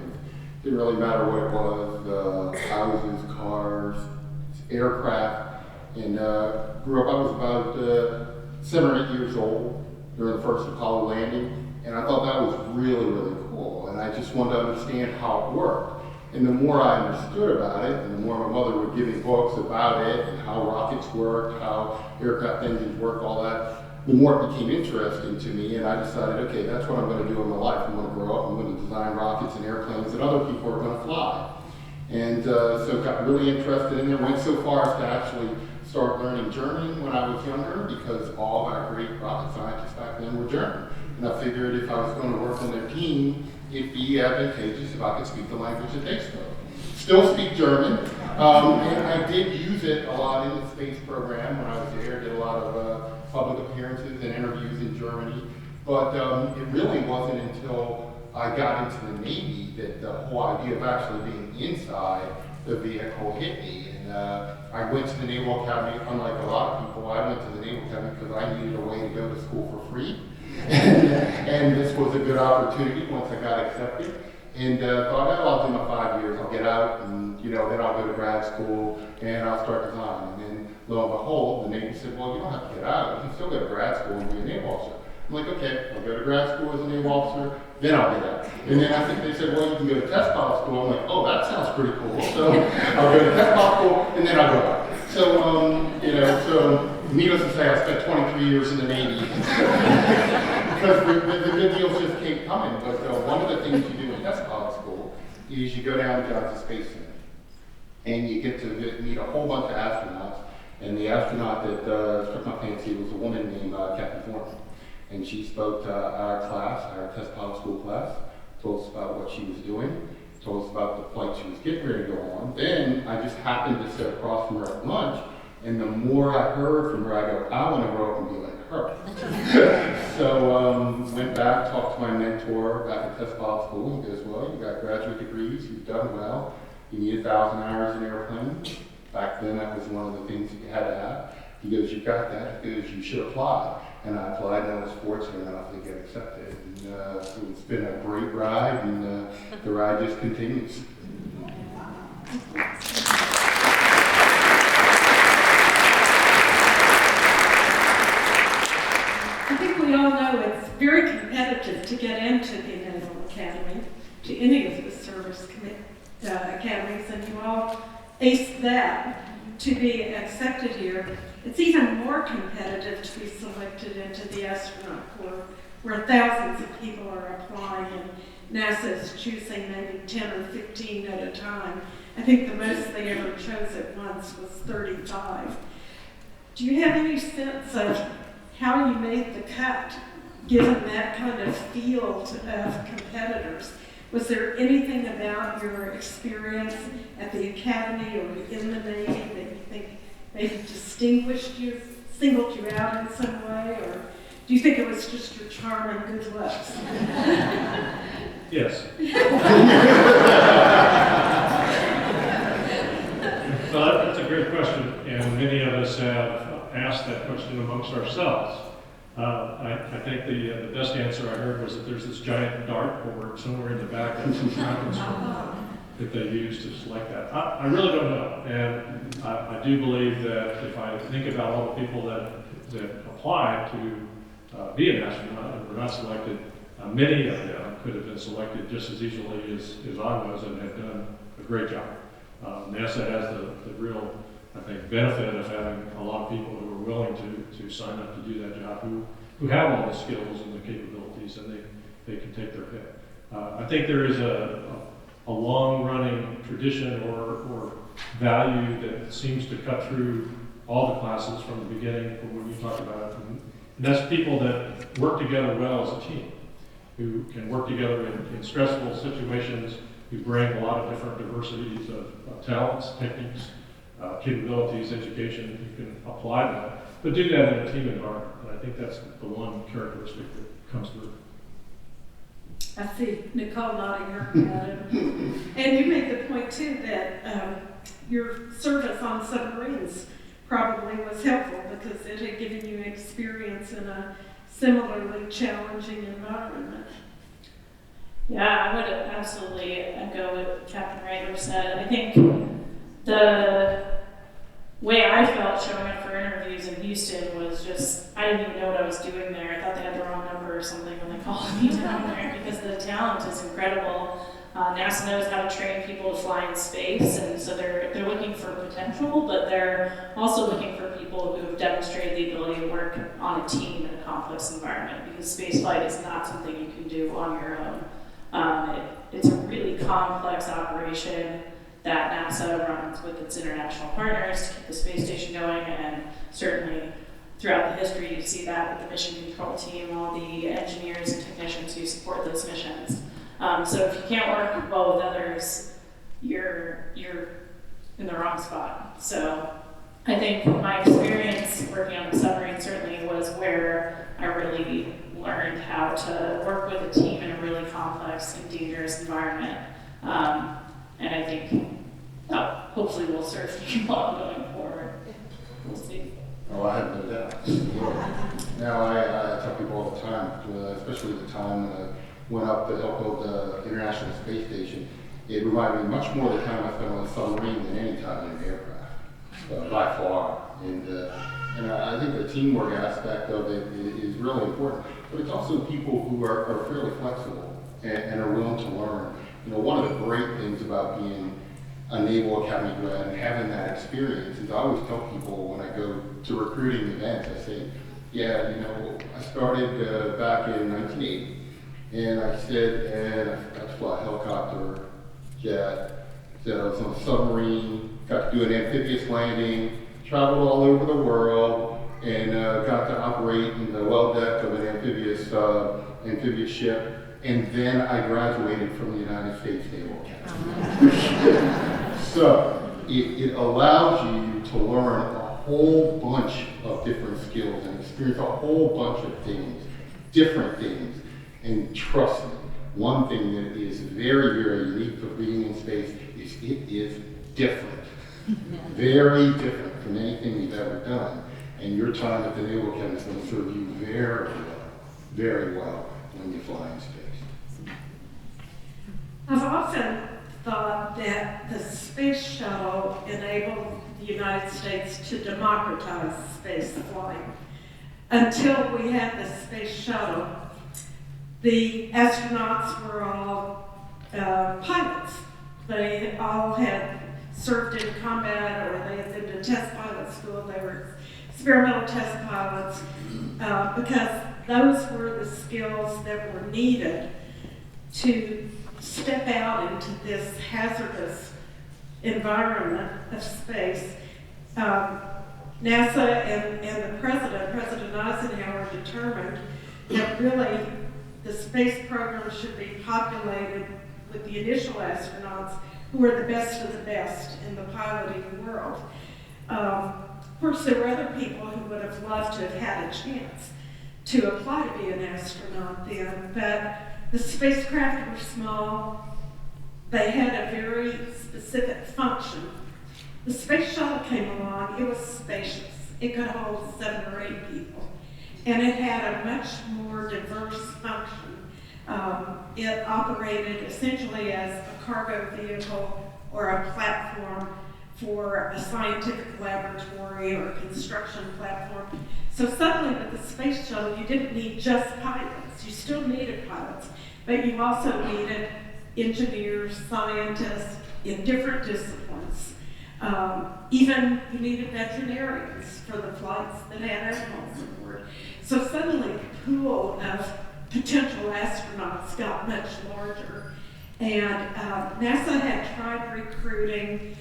Didn't really matter what it was, houses, cars, aircraft. And grew up, I was about 7 or 8 years old during the first Apollo landing. And I thought that was really, really cool. And I just wanted to understand how it worked. And the more I understood about it, and the more my mother would give me books about it, and how rockets worked, how aircraft engines work, all that, the more it became interesting to me, and I decided, okay, that's what I'm going to do in my life. I'm going to grow up, I'm going to design rockets and airplanes that other people are going to fly. And so got really interested in it, went so far as to actually start learning German when I was younger, because all of our great rocket scientists back then were German. And I figured if I was going to work on their team, it'd be advantageous if I could speak the language that they spoke. Still speak German, and I did use it a lot in the space program when I was there. Did a lot of public appearances and interviews in Germany, but it really wasn't until I got into the Navy that the whole idea of actually being inside the vehicle hit me. And I went to the Naval Academy, unlike a lot of people. I went to the Naval Academy because I needed a way to go to school for free. And this was a good opportunity once I got accepted. And thought, oh, I'll do my 5 years, I'll get out, and then I'll go to grad school, and I'll start design. And then, lo and behold, the Navy said, well, you don't have to get out, you can still go to grad school and be a naval officer. I'm like, okay, I'll go to grad school as a naval officer, then I'll get out. And then I think they said, well, you can go to test pilot school. I'm like, oh, that sounds pretty cool. So I'll go to test pilot school, and then I'll go out. So, so needless to say, I spent 23 years in the Navy. Because the good deals just keep coming. But one of the things you do in test pilot school is you go down to Johnson Space Center, and you get to meet a whole bunch of astronauts. And the astronaut that struck my fancy was a woman named Captain Thornton. And she spoke to our class, our test pilot school class, told us about what she was doing, told us about the flight she was getting ready to go on. Then I just happened to sit across from her at lunch, and the more I heard from her, I go, I want to grow up and be like her. So went back, talked to my mentor back at test pilot school. He goes, well, you got graduate degrees, you've done well, you need 1,000 hours in airplane. Back then, that was one of the things that you had to have. He goes, you got that. He goes, you should apply. and I applied, and I was fortunate enough to get accepted. And it's been a great ride, and the ride just continues. I think we all know it's very competitive to get into the Naval Academy, to any of the service academies, and you all aced that to be accepted here. It's even more competitive to be selected into the astronaut corps, where thousands of people are applying and NASA is choosing maybe 10 or 15 at a time. I think the most they ever chose at once was 35. Do you have any sense of how you made the cut, given that kind of field of competitors? Was there anything about your experience at the Academy or in the Navy that you think maybe distinguished you, singled you out in some way, or do you think it was just your charm and good looks? Yes. Well, that's a great question, and many of us have asked that question amongst ourselves. I think the best answer I heard was that there's this giant dartboard somewhere in the back of some conference room that they use to select that. I really don't know, and I do believe that if I think about all the people that applied to be an astronaut and were not selected, many of them could have been selected just as easily as I was and have done a great job. NASA has the real, I think, benefit of having a lot of people who are willing to sign up to do that job, who have all the skills and the capabilities, and they can take their pick. I think there is a long-running tradition or value that seems to cut through all the classes from the beginning from when you talk about it. And that's people that work together well as a team, who can work together in stressful situations, who bring a lot of different diversities of talents, techniques, capabilities, education. You can apply that, but do that in a team environment. And I think that's the one characteristic that comes through. I see Nicole nodding her head. And you made the point too that your service on submarines probably was helpful because it had given you experience in a similarly challenging environment. Yeah, I would absolutely echo what Captain Wrangler said. I think the way I felt showing up for interviews in Houston was just, I didn't even know what I was doing there. I thought they had the wrong number or something when they called me down there because the talent is incredible. NASA knows how to train people to fly in space, and so they're looking for potential, but they're also looking for people who have demonstrated the ability to work on a team in a complex environment, because spaceflight is not something you can do on your own. It's a really complex operation that NASA runs with its international partners to keep the space station going, and certainly throughout the history you see that with the mission control team, all the engineers and technicians who support those missions. So if you can't work well with others, you're in the wrong spot. So I think my experience working on the submarine certainly was where I really learned how to work with a team in a really complex and dangerous environment. And I think hopefully will serve me well going forward. We'll see. Oh, I have no doubt. Now, I tell people all the time, especially the time when I went up to help build the International Space Station, it reminded me much more of the time I spent on a submarine than any time in an aircraft, by far. And I think the teamwork aspect of it is really important. But it's also people who are fairly flexible and are willing to learn. You know, one of the great things about being a Naval Academy grad and having that experience is I always tell people when I go to recruiting events, I say, yeah, you know, I started back in 1980, and I said, and I got to fly a helicopter, jet, said I was on a submarine, got to do an amphibious landing, traveled all over the world, and got to operate in the well deck of an amphibious ship, and then I graduated from the United States Naval Academy. So it allows you to learn a whole bunch of different skills and experience a whole bunch of things, different things. And trust me, one thing that is very, very unique for being in space is it is different. Very different from anything we've ever done. And your time at the Naval Academy is going to serve you very well when you fly in space. I've often thought that the space shuttle enabled the United States to democratize space flight. Until we had the space shuttle, the astronauts were all pilots. They all had served in combat, or they had been to test pilot school. They were experimental test pilots because those were the skills that were needed to step out into this hazardous environment of space. NASA and the President Eisenhower, determined that really the space program should be populated with the initial astronauts who were the best of the best in the piloting world. Of course, there were other people who would have loved to have had a chance to apply to be an astronaut then, but the spacecraft were small. They had a very specific function. The space shuttle came along. It was spacious. It could hold 7 or 8 people. And it had a much more diverse function. It operated essentially as a cargo vehicle or a platform for a scientific laboratory or construction platform. So suddenly with the space shuttle, you didn't need just pilots. You still needed pilots, but you also needed engineers, scientists in different disciplines. Even you needed veterinarians for the flights that had animals aboard. So suddenly the pool of potential astronauts got much larger. And NASA had tried recruiting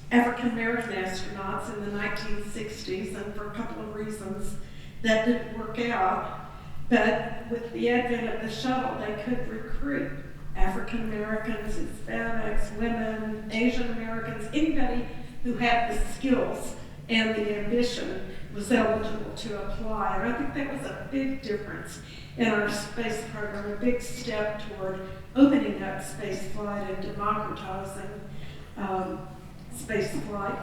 African American astronauts in the 1960s, and for a couple of reasons that didn't work out. But with the advent of the shuttle, they could recruit African Americans, Hispanics, women, Asian Americans, anybody who had the skills and the ambition was eligible to apply. And I think that was a big difference in our space program, a big step toward opening up space flight and democratizing space flight.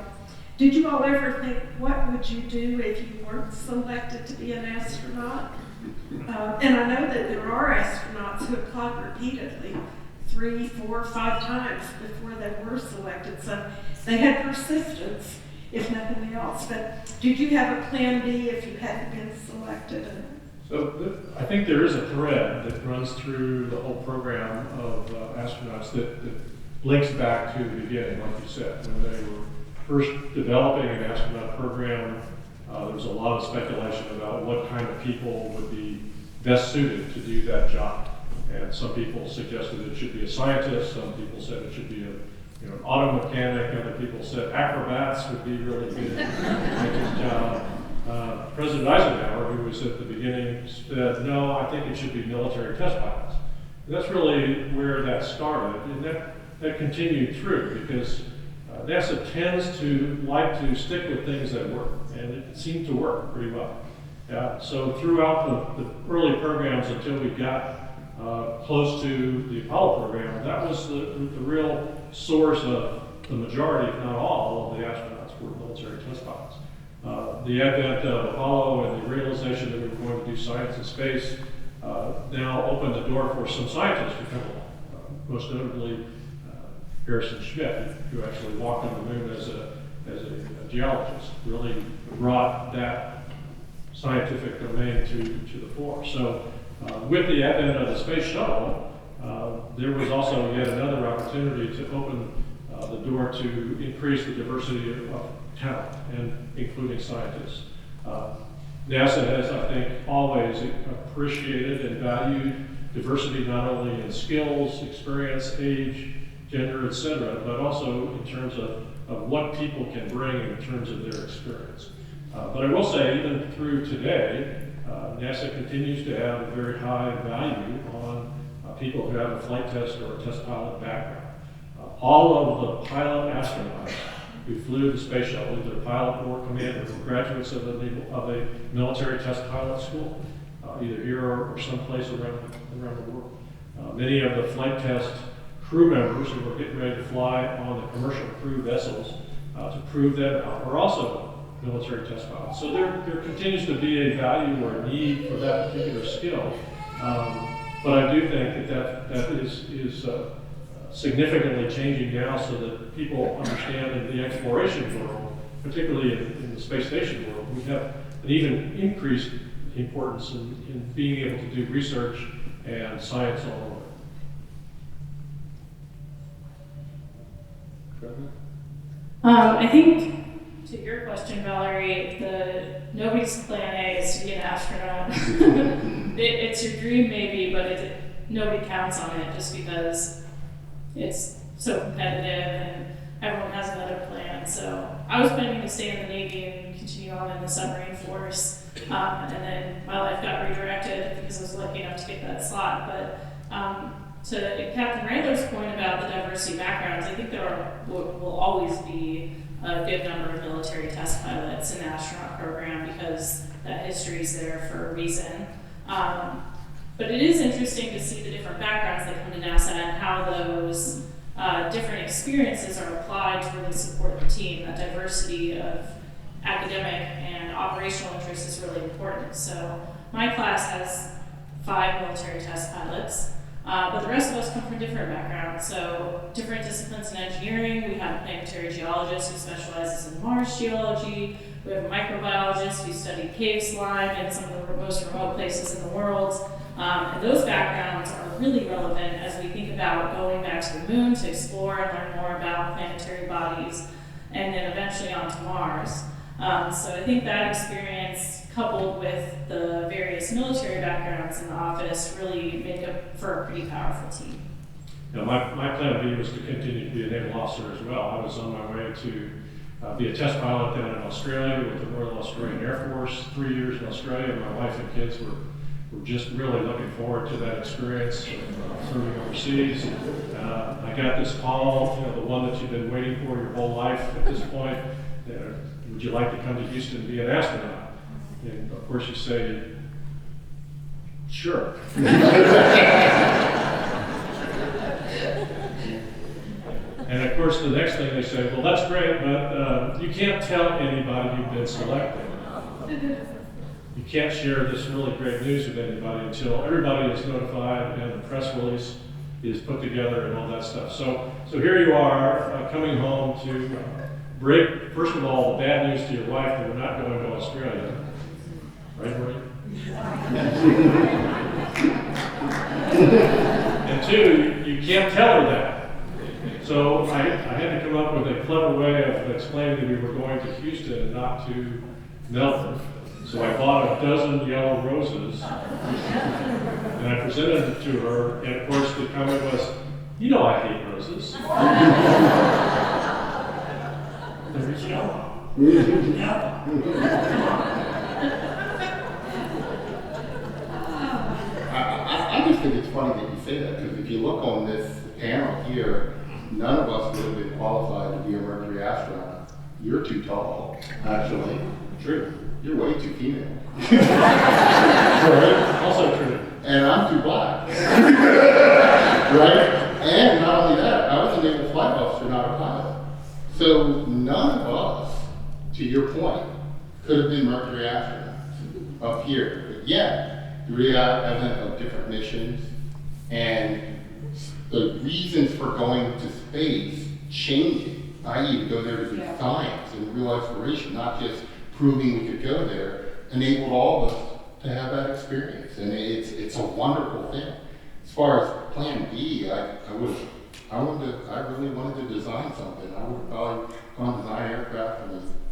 Did you all ever think, what would you do if you weren't selected to be an astronaut? And I know that there are astronauts who applied repeatedly, 3, 4, 5 times before they were selected. So they had persistence, if nothing else. But did you have a plan B if you hadn't been selected? So I think there is a thread that runs through the whole program of astronauts that links back to the beginning, like you said. When they were first developing an astronaut program, there was a lot of speculation about what kind of people would be best suited to do that job. And some people suggested it should be a scientist, some people said it should be an auto mechanic, other people said acrobats would be really good at this job. President Eisenhower, who was at the beginning, said, no, I think it should be military test pilots. And that's really where that started, and that continued through, because NASA tends to like to stick with things that work, and it seemed to work pretty well. So throughout the early programs until we got close to the Apollo program, that was the real source of the majority, if not all, of the astronauts were military test pilots. The advent of Apollo and the realization that we were going to do science in space now opened the door for some scientists to come along, most notably Harrison Schmitt, who actually walked on the moon as a geologist, really brought that scientific domain to the fore. So with the advent of the space shuttle, there was also yet another opportunity to open the door to increase the diversity of talent, and including scientists. NASA has, I think, always appreciated and valued diversity not only in skills, experience, age, gender, etc., but also in terms of what people can bring in terms of their experience. But I will say, even through today, NASA continues to have a very high value on people who have a flight test or a test pilot background. All of the pilot astronauts who flew the space shuttle, either pilot or commander, were graduates of a military test pilot school, either here or someplace around the world. Many of the flight test crew members who were getting ready to fly on the commercial crew vessels to prove them out were also military test pilots. So there continues to be a value or a need for that particular skill. But I do think that is significantly changing now, so that people understand in the exploration world, particularly in the space station world, we have an even increased importance in being able to do research and science all over. I think, to your question, Valerie, nobody's plan A is to be an astronaut. It's your dream maybe, but nobody counts on it just because it's so competitive and everyone has another plan. So I was planning to stay in the Navy and continue on in the submarine force. And then my life got redirected because I was lucky enough to get that slot. But to Captain Randler's point about the diversity of backgrounds, I think there will always be a good number of military test pilots in the astronaut program because that history is there for a reason. But it is interesting to see the different backgrounds that come to NASA and how those different experiences are applied to really support the team. That diversity of academic and operational interests is really important. So my class has 5 military test pilots, but the rest of us come from different backgrounds. So different disciplines in engineering. We have a planetary geologist who specializes in Mars geology. We have a microbiologist who studied cave slime in some of the most remote places in the world. And those backgrounds are really relevant as we think about going back to the moon to explore and learn more about planetary bodies, and then eventually onto Mars. So I think that experience, coupled with the various military backgrounds in the office, really make up for a pretty powerful team. Now, my plan B was to continue to be a naval officer as well. I was on my way to be a test pilot down in Australia with the Royal Australian Air Force, 3 years in Australia. My wife and kids were just really looking forward to that experience of serving overseas. I got this call, the one that you've been waiting for your whole life at this point. Would you like to come to Houston and be an astronaut? And of course you say, sure. And of course the next thing they say, well, that's great, but you can't tell anybody you've been selected. You can't share this really great news with anybody until everybody is notified and the press release is put together and all that stuff. So here you are coming home to break, first of all, the bad news to your wife that we're not going to Australia. Right, Marie? And 2, you can't tell her that. So I had to come up with a clever way of explaining that we were going to Houston and not to Melbourne. So I bought a dozen yellow roses, and I presented them to her, and of course the comment was, I hate roses. There's yellow. I just think it's funny that you say that, because if you look on this panel here, none of us would have been qualified to be a Mercury astronaut. You're too tall, actually. True. You're way too female. Right? Also true. And I'm too black. Right? And not only that, I was a naval flight officer, not a pilot. So none of us, to your point, could have been Mercury astronauts up here. But yet, we are evident of different missions, and the reasons for going to space changing, i.e. to go there to do science and real exploration, not just proving we could go there, enabled all of us to have that experience, and it's a wonderful thing. As far as Plan B, I really wanted to design something. I would have probably gone to design aircraft.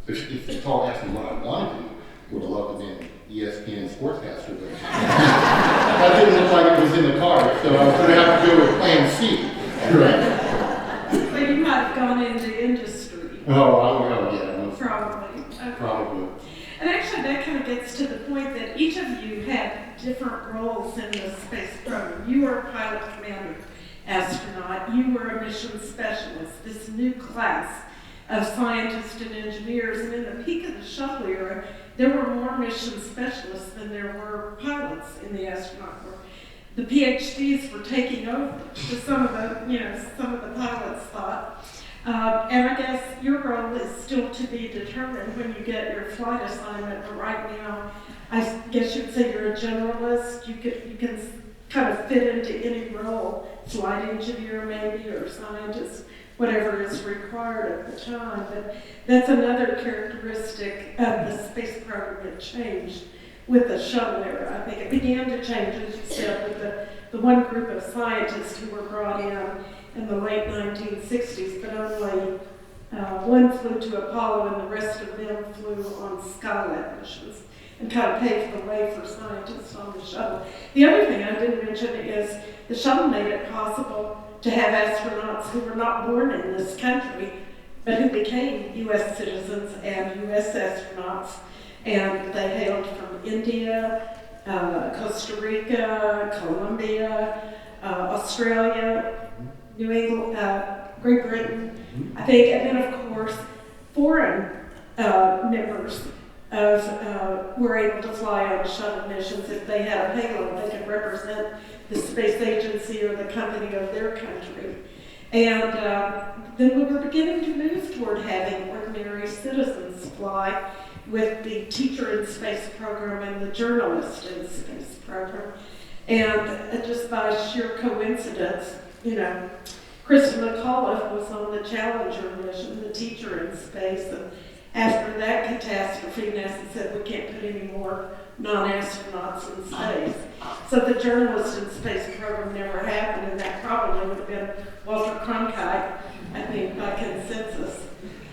If the call asked me what I wanted to, would have loved to be an ESPN sportscaster, but that didn't look like it was in the cards, so I was going to have to go with Plan C. Right? So you might have gone into industry. Oh, yeah. Probably. Okay. Probably. And actually that kind of gets to the point that each of you had different roles in the space program. You were a pilot commander astronaut. You were a mission specialist, this new class of scientists and engineers. And in the peak of the shuttle era, there were more mission specialists than there were pilots in the astronaut corps. The PhDs were taking over, to some of the pilots thought. And I guess your role is still to be determined when you get your flight assignment, but right now, I guess you'd say you're a generalist. You can kind of fit into any role, flight engineer maybe, or scientist, whatever is required at the time. But that's another characteristic of the space program that changed with the shuttle era. I think it began to change, as you said, with the one group of scientists who were brought in the late 1960s, but only one flew to Apollo and the rest of them flew on Skylab missions, and kind of paved the way for scientists on the shuttle. The other thing I didn't mention is the shuttle made it possible to have astronauts who were not born in this country, but who became U.S. citizens and U.S. astronauts. And they hailed from India, Costa Rica, Colombia, Australia, New England, Great Britain, I think, and then of course foreign members were able to fly on shuttle missions. If they had a payload, they could represent the space agency or the company of their country. And then we were beginning to move toward having ordinary citizens fly with the Teacher in Space program and the Journalist in Space program. And just by sheer coincidence, Krista McAuliffe was on the Challenger mission, the Teacher in Space, and after that catastrophe, NASA said we can't put any more non-astronauts in space. So the Journalist in Space program never happened, and that probably would have been Walter Cronkite, I think, by consensus.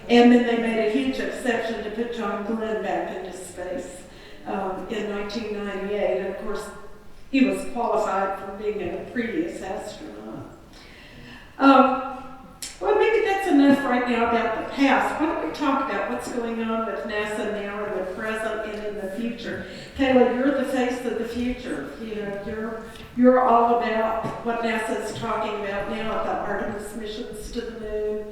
And then they made a huge exception to put John Glenn back into space in 1998. And of course, he was qualified for being a previous astronaut. Well, maybe that's enough right now about the past. Why don't we talk about what's going on with NASA now in the present and in the future? Kayla, you're the face of the future. You're all about what NASA's talking about now, the Artemis missions to the moon,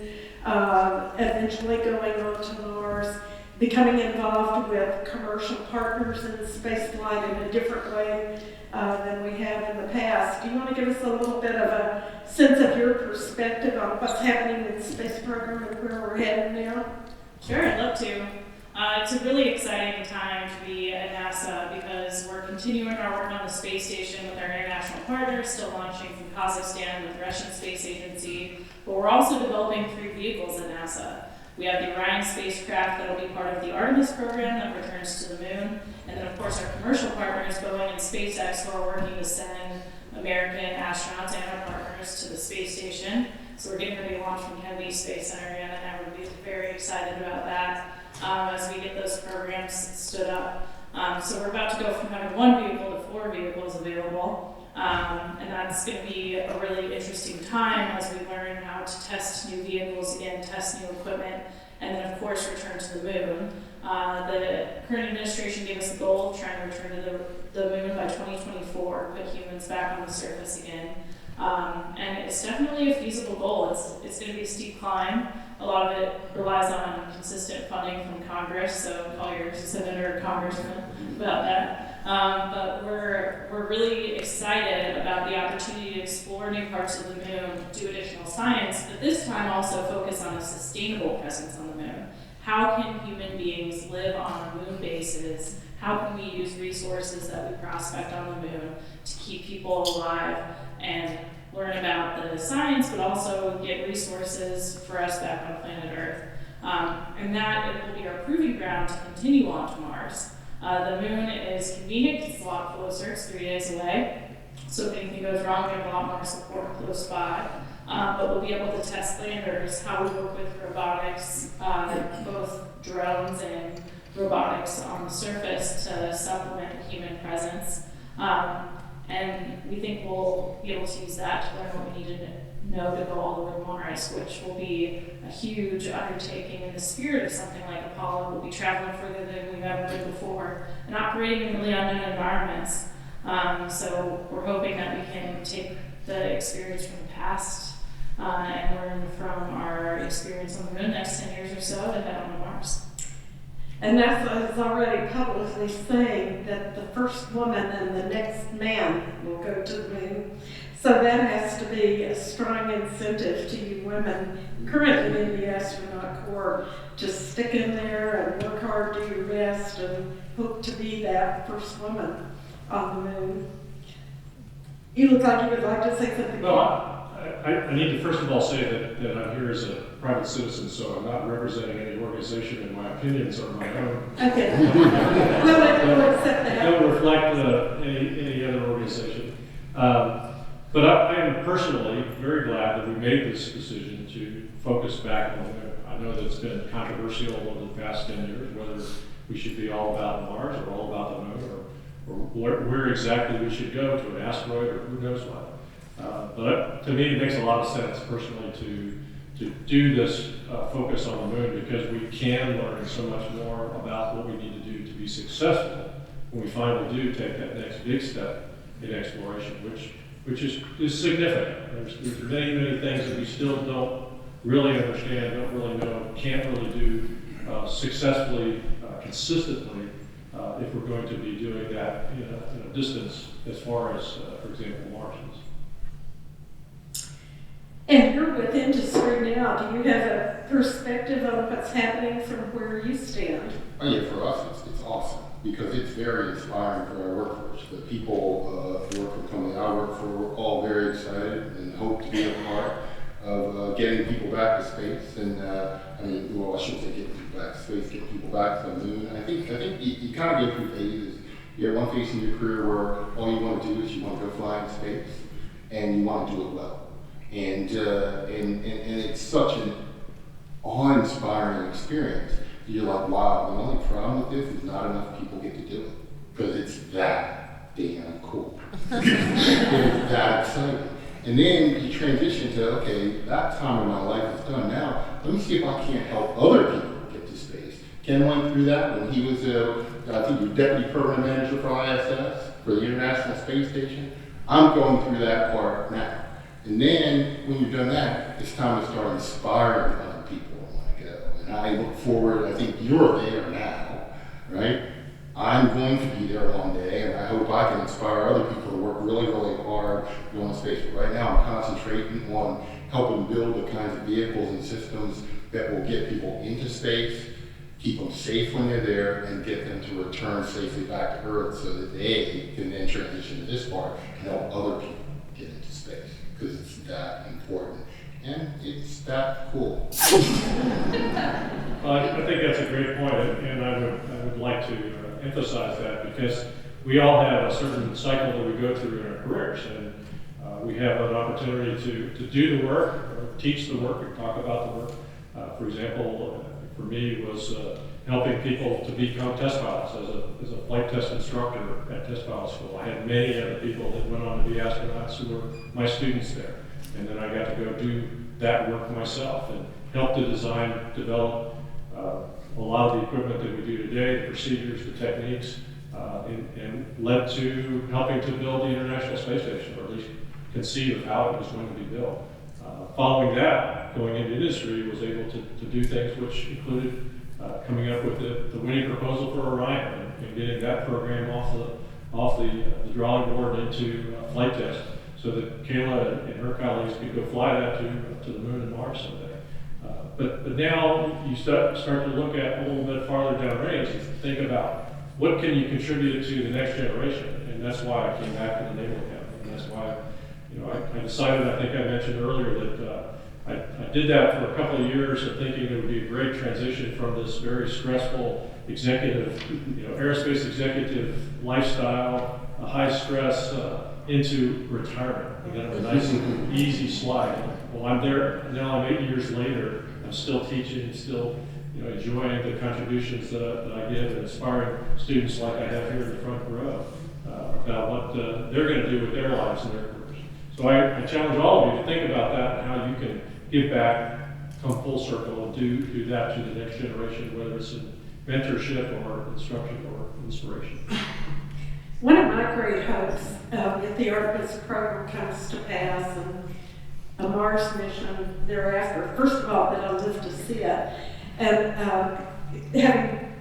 eventually going on to Mars, becoming involved with commercial partners in space flight in a different way than we have in the past. Do you want to give us a little bit of a sense of your perspective on what's happening in the space program and where we're headed now? Sure, I'd love to. It's a really exciting time to be at NASA because we're continuing our work on the space station with our international partners, still launching from Kazakhstan with the Russian Space Agency, but we're also developing 3 vehicles at NASA. We have the Orion spacecraft that will be part of the Artemis program that returns to the moon, and then of course our commercial partners, Boeing and SpaceX, who are working to send American astronauts and our partners to the space station. So we're getting ready to launch from Kennedy Space Center again, and we're very excited about that as we get those programs stood up. So we're about to go from having 1 vehicle to 4 vehicles available. And that's going to be a really interesting time as we learn how to test new vehicles again, test new equipment, and then of course return to the moon. The current administration gave us a goal of trying to return to the moon by 2024, put humans back on the surface again. And it's definitely a feasible goal. It's going to be a steep climb. A lot of it relies on consistent funding from Congress, so call your senator or congressman about that. But we're really excited about the opportunity to explore new parts of the moon, do additional science, but this time also focus on a sustainable presence on the moon. How can human beings live on a moon basis? How can we use resources that we prospect on the moon to keep people alive and learn about the science, but also get resources for us back on planet Earth? And that it will be our proving ground to continue on to Mars. The moon is convenient, it's a lot closer, it's 3 days away. So if anything goes wrong, we have a lot more support close by. But we'll be able to test landers, how we work with robotics, both drones and robotics on the surface to supplement human presence. And we think we'll be able to use that to learn what we need to know to go all the way to Mars, which will be a huge undertaking in the spirit of something like Apollo. We'll be traveling further than we've ever been before and operating in really unknown environments. So we're hoping that we can take the experience from the past and learn from our experience on the moon next 10 years or so to head on to Mars. And NASA is already publicly saying that the first woman and the next man will go to the moon. So that has to be a strong incentive to you women currently in the astronaut corps to stick in there and work hard, do your best, and hope to be that first woman on the moon. You look like you would like to say something. Well, I need to first of all say that I'm here as a private citizen, so I'm not representing any organization, and my opinions are my own. Okay. We'll accept that. Don't reflect any other organization. But I am personally very glad that we made this decision to focus back on the moon. I know that it's been controversial over the past 10 years, whether we should be all about Mars or all about the moon, or where exactly we should go, to an asteroid or who knows what. But to me, it makes a lot of sense personally to do this focus on the moon, because we can learn so much more about what we need to do to be successful when we finally do take that next big step in exploration, which is significant. There's many things that we still don't really understand, don't really know, can't really do successfully, consistently, if we're going to be doing that in a distance as far as, for example, Mars is. And you're with industry now. Do you have a perspective on what's happening from where you stand? Oh yeah, for us it's awesome, because it's very inspiring for our workforce. The people who work for the company I work for, we're all very excited and hope to be a part of getting people back to space. And I shouldn't say getting people back to space, getting people back to the moon. I think you kind of go through phases. You have one phase in your career where all you want to do is you want to go fly in space, and you want to do it well. And it's such an awe-inspiring experience. You're like, wow, the only problem with this is not enough people get to do it, because it's that damn cool. It's that exciting. And then you transition to, okay, that time of my life is done now. Let me see if I can't help other people get to space. Ken went through that when he was, I think, your deputy program manager for ISS, for the International Space Station. I'm going through that part now. And then, when you've done that, it's time to start inspiring other people to want to go. And I look forward, I think you're there now, right? I'm going to be there one day, and I hope I can inspire other people to work really, really hard going to space. But right now, I'm concentrating on helping build the kinds of vehicles and systems that will get people into space, keep them safe when they're there, and get them to return safely back to Earth so that they can then transition to this part and help other people get into space. Because it's that important, and it's that cool. Well, I think that's a great point, and I would like to emphasize that, because we all have a certain cycle that we go through in our careers, and we have an opportunity to do the work, or teach the work, or talk about the work. For example, for me, was helping people to become test pilots as a flight test instructor at test pilot school. I had many other people that went on to be astronauts who were my students there. And then I got to go do that work myself and help to design, develop a lot of the equipment that we do today, the procedures, the techniques, and led to helping to build the International Space Station, or at least conceive of how it was going to be built. Following that, going into industry, was able to do things which included coming up with the winning proposal for Orion and getting that program off the drawing board into flight test, so that Kayla and her colleagues could go fly that to the moon and Mars someday. But now you start to look at a little bit farther down range and think about what can you contribute to the next generation, and that's why I came back to the Naval Academy, and that's why I decided, I think I mentioned earlier, that I did that for a couple of years of thinking it would be a great transition from this very stressful executive, aerospace executive lifestyle, a high stress, into retirement. And then a nice, easy slide. Well, I'm there now. I'm 8 years later. I'm still teaching, still, enjoying the contributions that I give, and inspiring students like I have here in the front row about what they're going to do with their lives and their careers. So I challenge all of you to think about that and how you can give back, come full circle, and do that to the next generation, whether it's in mentorship or instruction or inspiration. One of my great hopes, if the Artemis program comes to pass and a Mars mission thereafter, first of all, that I'll live to see it, and having,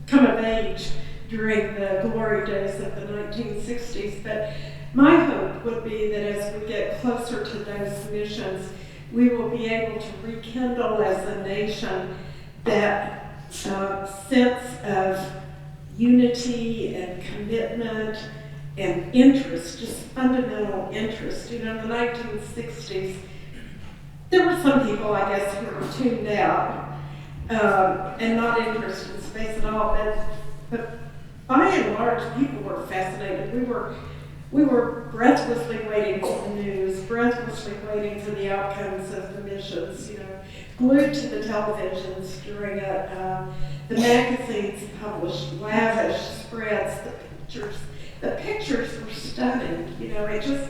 come of age during the glory days of the 1960s, but My hope would be that as we get closer to those missions, we will be able to rekindle as a nation that sense of unity and commitment and interest, just fundamental interest. In the 1960s, there were some people, I guess, who were tuned out and not interested in space at all. But by and large, people were fascinated. We were breathlessly waiting for the news, breathlessly waiting for the outcomes of the missions, glued to the televisions during it. The magazines published lavish spreads, the pictures were stunning. It just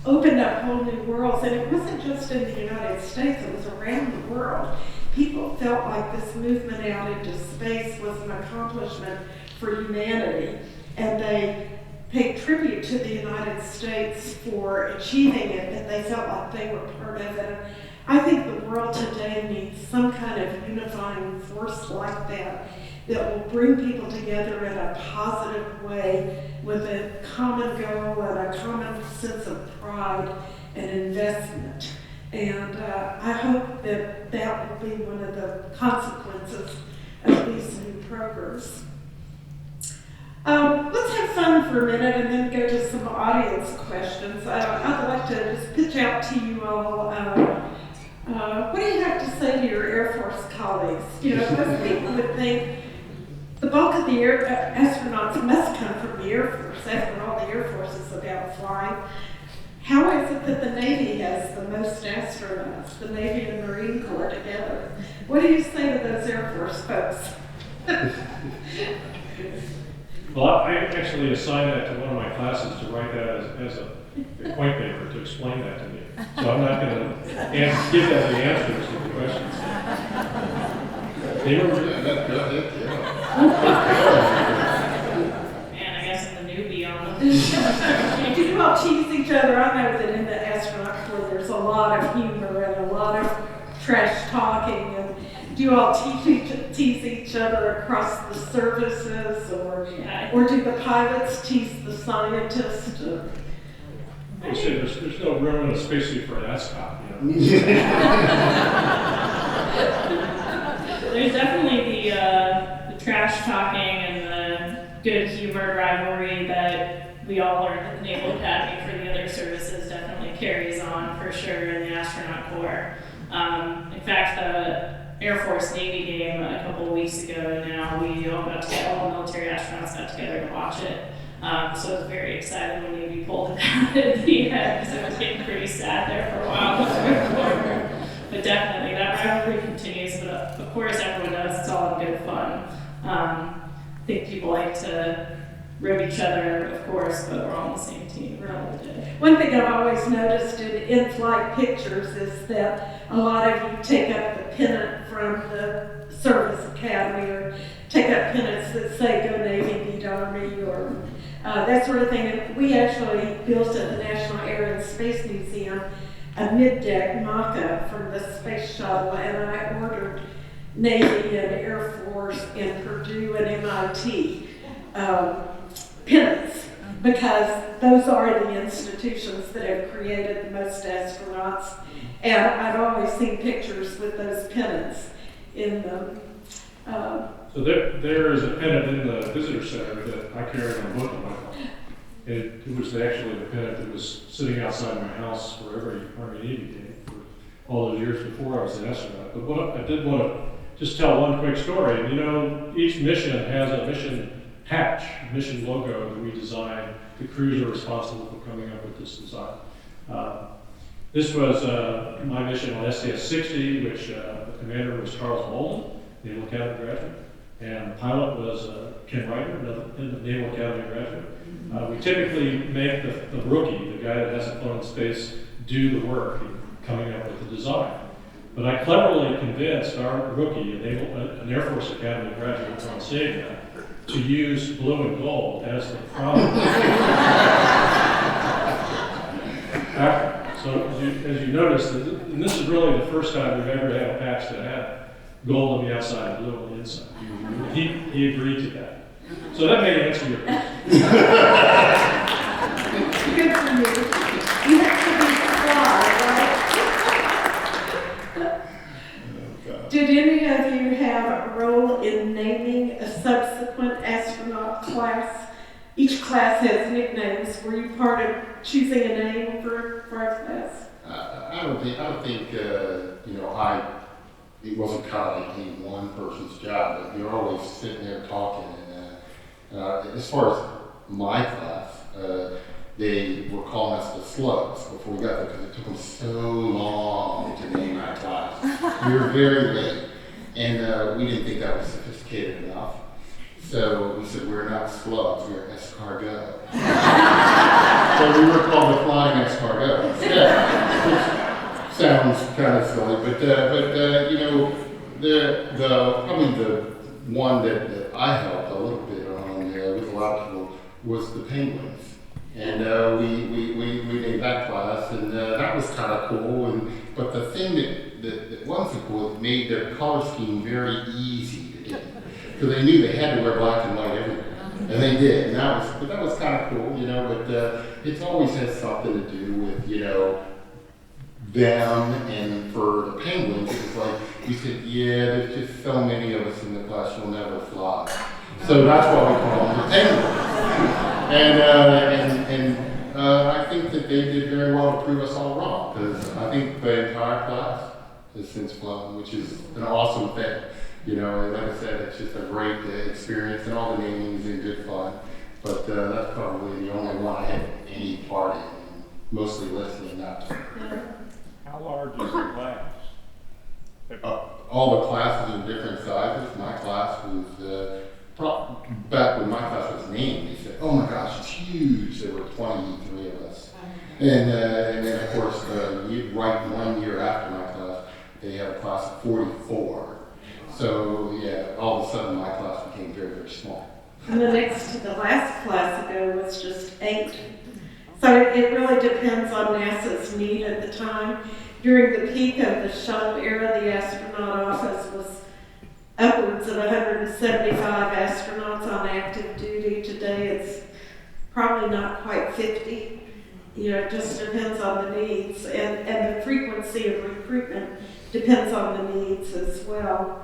opened up whole new worlds. And it wasn't just in the United States, it was around the world. People felt like this movement out into space was an accomplishment for humanity. And they paid tribute to the United States for achieving it, and they felt like they were part of it. I think the world today needs some kind of unifying force like that will bring people together in a positive way with a common goal and a common sense of pride and investment. And I hope that will be one of the consequences of these new programs. Let's have fun for a minute and then go to some audience questions. I'd like to just pitch out to you all. What do you have to say to your Air Force colleagues? Most people would think the bulk of the astronauts must come from the Air Force. After all, the Air Force is about flying. How is it that the Navy has the most astronauts, the Navy and Marine Corps together? What do you say to those Air Force folks? Well, I actually assigned that to one of my classes to write that as a point paper to explain that to me. So I'm not going to give that the answers to the questions. They were And I guess I'm the newbie on them. Do you all tease each other? I know that in the astronaut corps there's a lot of humor and a lot of trash talking. And do you all tease each other across the services, or do the pilots tease the scientists? They say there's no room in a spacesuit for an ascot. There's definitely the trash talking and the good humored rivalry that we all learned at the Naval Academy for the other services definitely carries on for sure in the astronaut corps. In fact, the Air Force Navy game a couple of weeks ago now, we all got together, all the military astronauts got together to watch it. So I was very excited when Navy pulled it out at the end because it was getting pretty sad there for a while. But definitely that rivalry continues. But of course, everyone knows it's all in good fun. I think people like to rib each other, of course, but we're all on the same team at the end of the day. One thing I've always noticed in in-flight pictures is that a lot of you take up the pennant from the Service Academy, or take up pennants that say "Go Navy, Beat Army," or that sort of thing. And we actually built at the National Air and Space Museum a mid-deck mock-up from the space shuttle, and I ordered Navy and Air Force and Purdue and MIT pennants, because those are the institutions that have created the most astronauts. And I've always seen pictures with those pennants in them. So there is a pennant in the visitor center that I carried on both of my phones. It was actually the pennant that was sitting outside my house for every Army Navy game for all those years before I was an astronaut. But I did want to just tell one quick story. Each mission has a mission patch, mission logo that we designed. The crews are responsible for coming up with this design. This was my mission on STS-60, which the commander was Charles Bolden, Naval Academy graduate, and the pilot was Ken Ryder, another Naval Academy graduate. We typically make the rookie, the guy that hasn't flown in space, do the work in coming up with the design. But I cleverly convinced our rookie, an Air Force Academy graduate from Saga, to use blue and gold as the prompt. So as you notice, and this is really the first time we've ever had a patch that had gold on the outside and blue on the inside. He agreed to that. So that may answer your question. Good you have a role in naming a subsequent astronaut class? Each class has nicknames. Were you part of choosing a name for our class? I don't think, it wasn't kind of like any one person's job, but you're always sitting there talking. And as far as my class, they were calling us the slugs before we got there because it took them so long to name our class. We were very late, and we didn't think that was sophisticated enough. So we said, we're not slugs, we're escargot. So we were called the flying escargot. Yeah, which sounds kind of silly, but probably the one that I helped a little bit on with a lot of people was the penguins. And we named that class, and that was kind of cool. But the thing that wasn't cool, it made their color scheme very easy to do. Because they knew they had to wear black and white everywhere. And they did. And that was kind of cool, but it's always has something to do with, them. And for the penguins, it was like, you said, yeah, there's just so many of us in the class, you'll never fly. So that's why we call them the penguins. And I think that they did very well to prove us all wrong, because I think the entire class has since flown, which is an awesome thing. And like I said, it's just a great experience, and all the naming is in good fun. But that's probably the only one I had any part in, mostly listening, not to. How large is the class? All the classes are different sizes. My class was, back when my class was named, they said, oh my gosh, it's huge. There were 23 of us. And then, of course, right 1 year after my class, they had a class of 44. So, yeah, all of a sudden my class became very, very small. And the last class ago was just 8. So it really depends on NASA's need at the time. During the peak of the shuttle era, the astronaut office was upwards of 175 astronauts on active duty. Today it's probably not quite 50. It just depends on the needs, and the frequency of recruitment depends on the needs as well.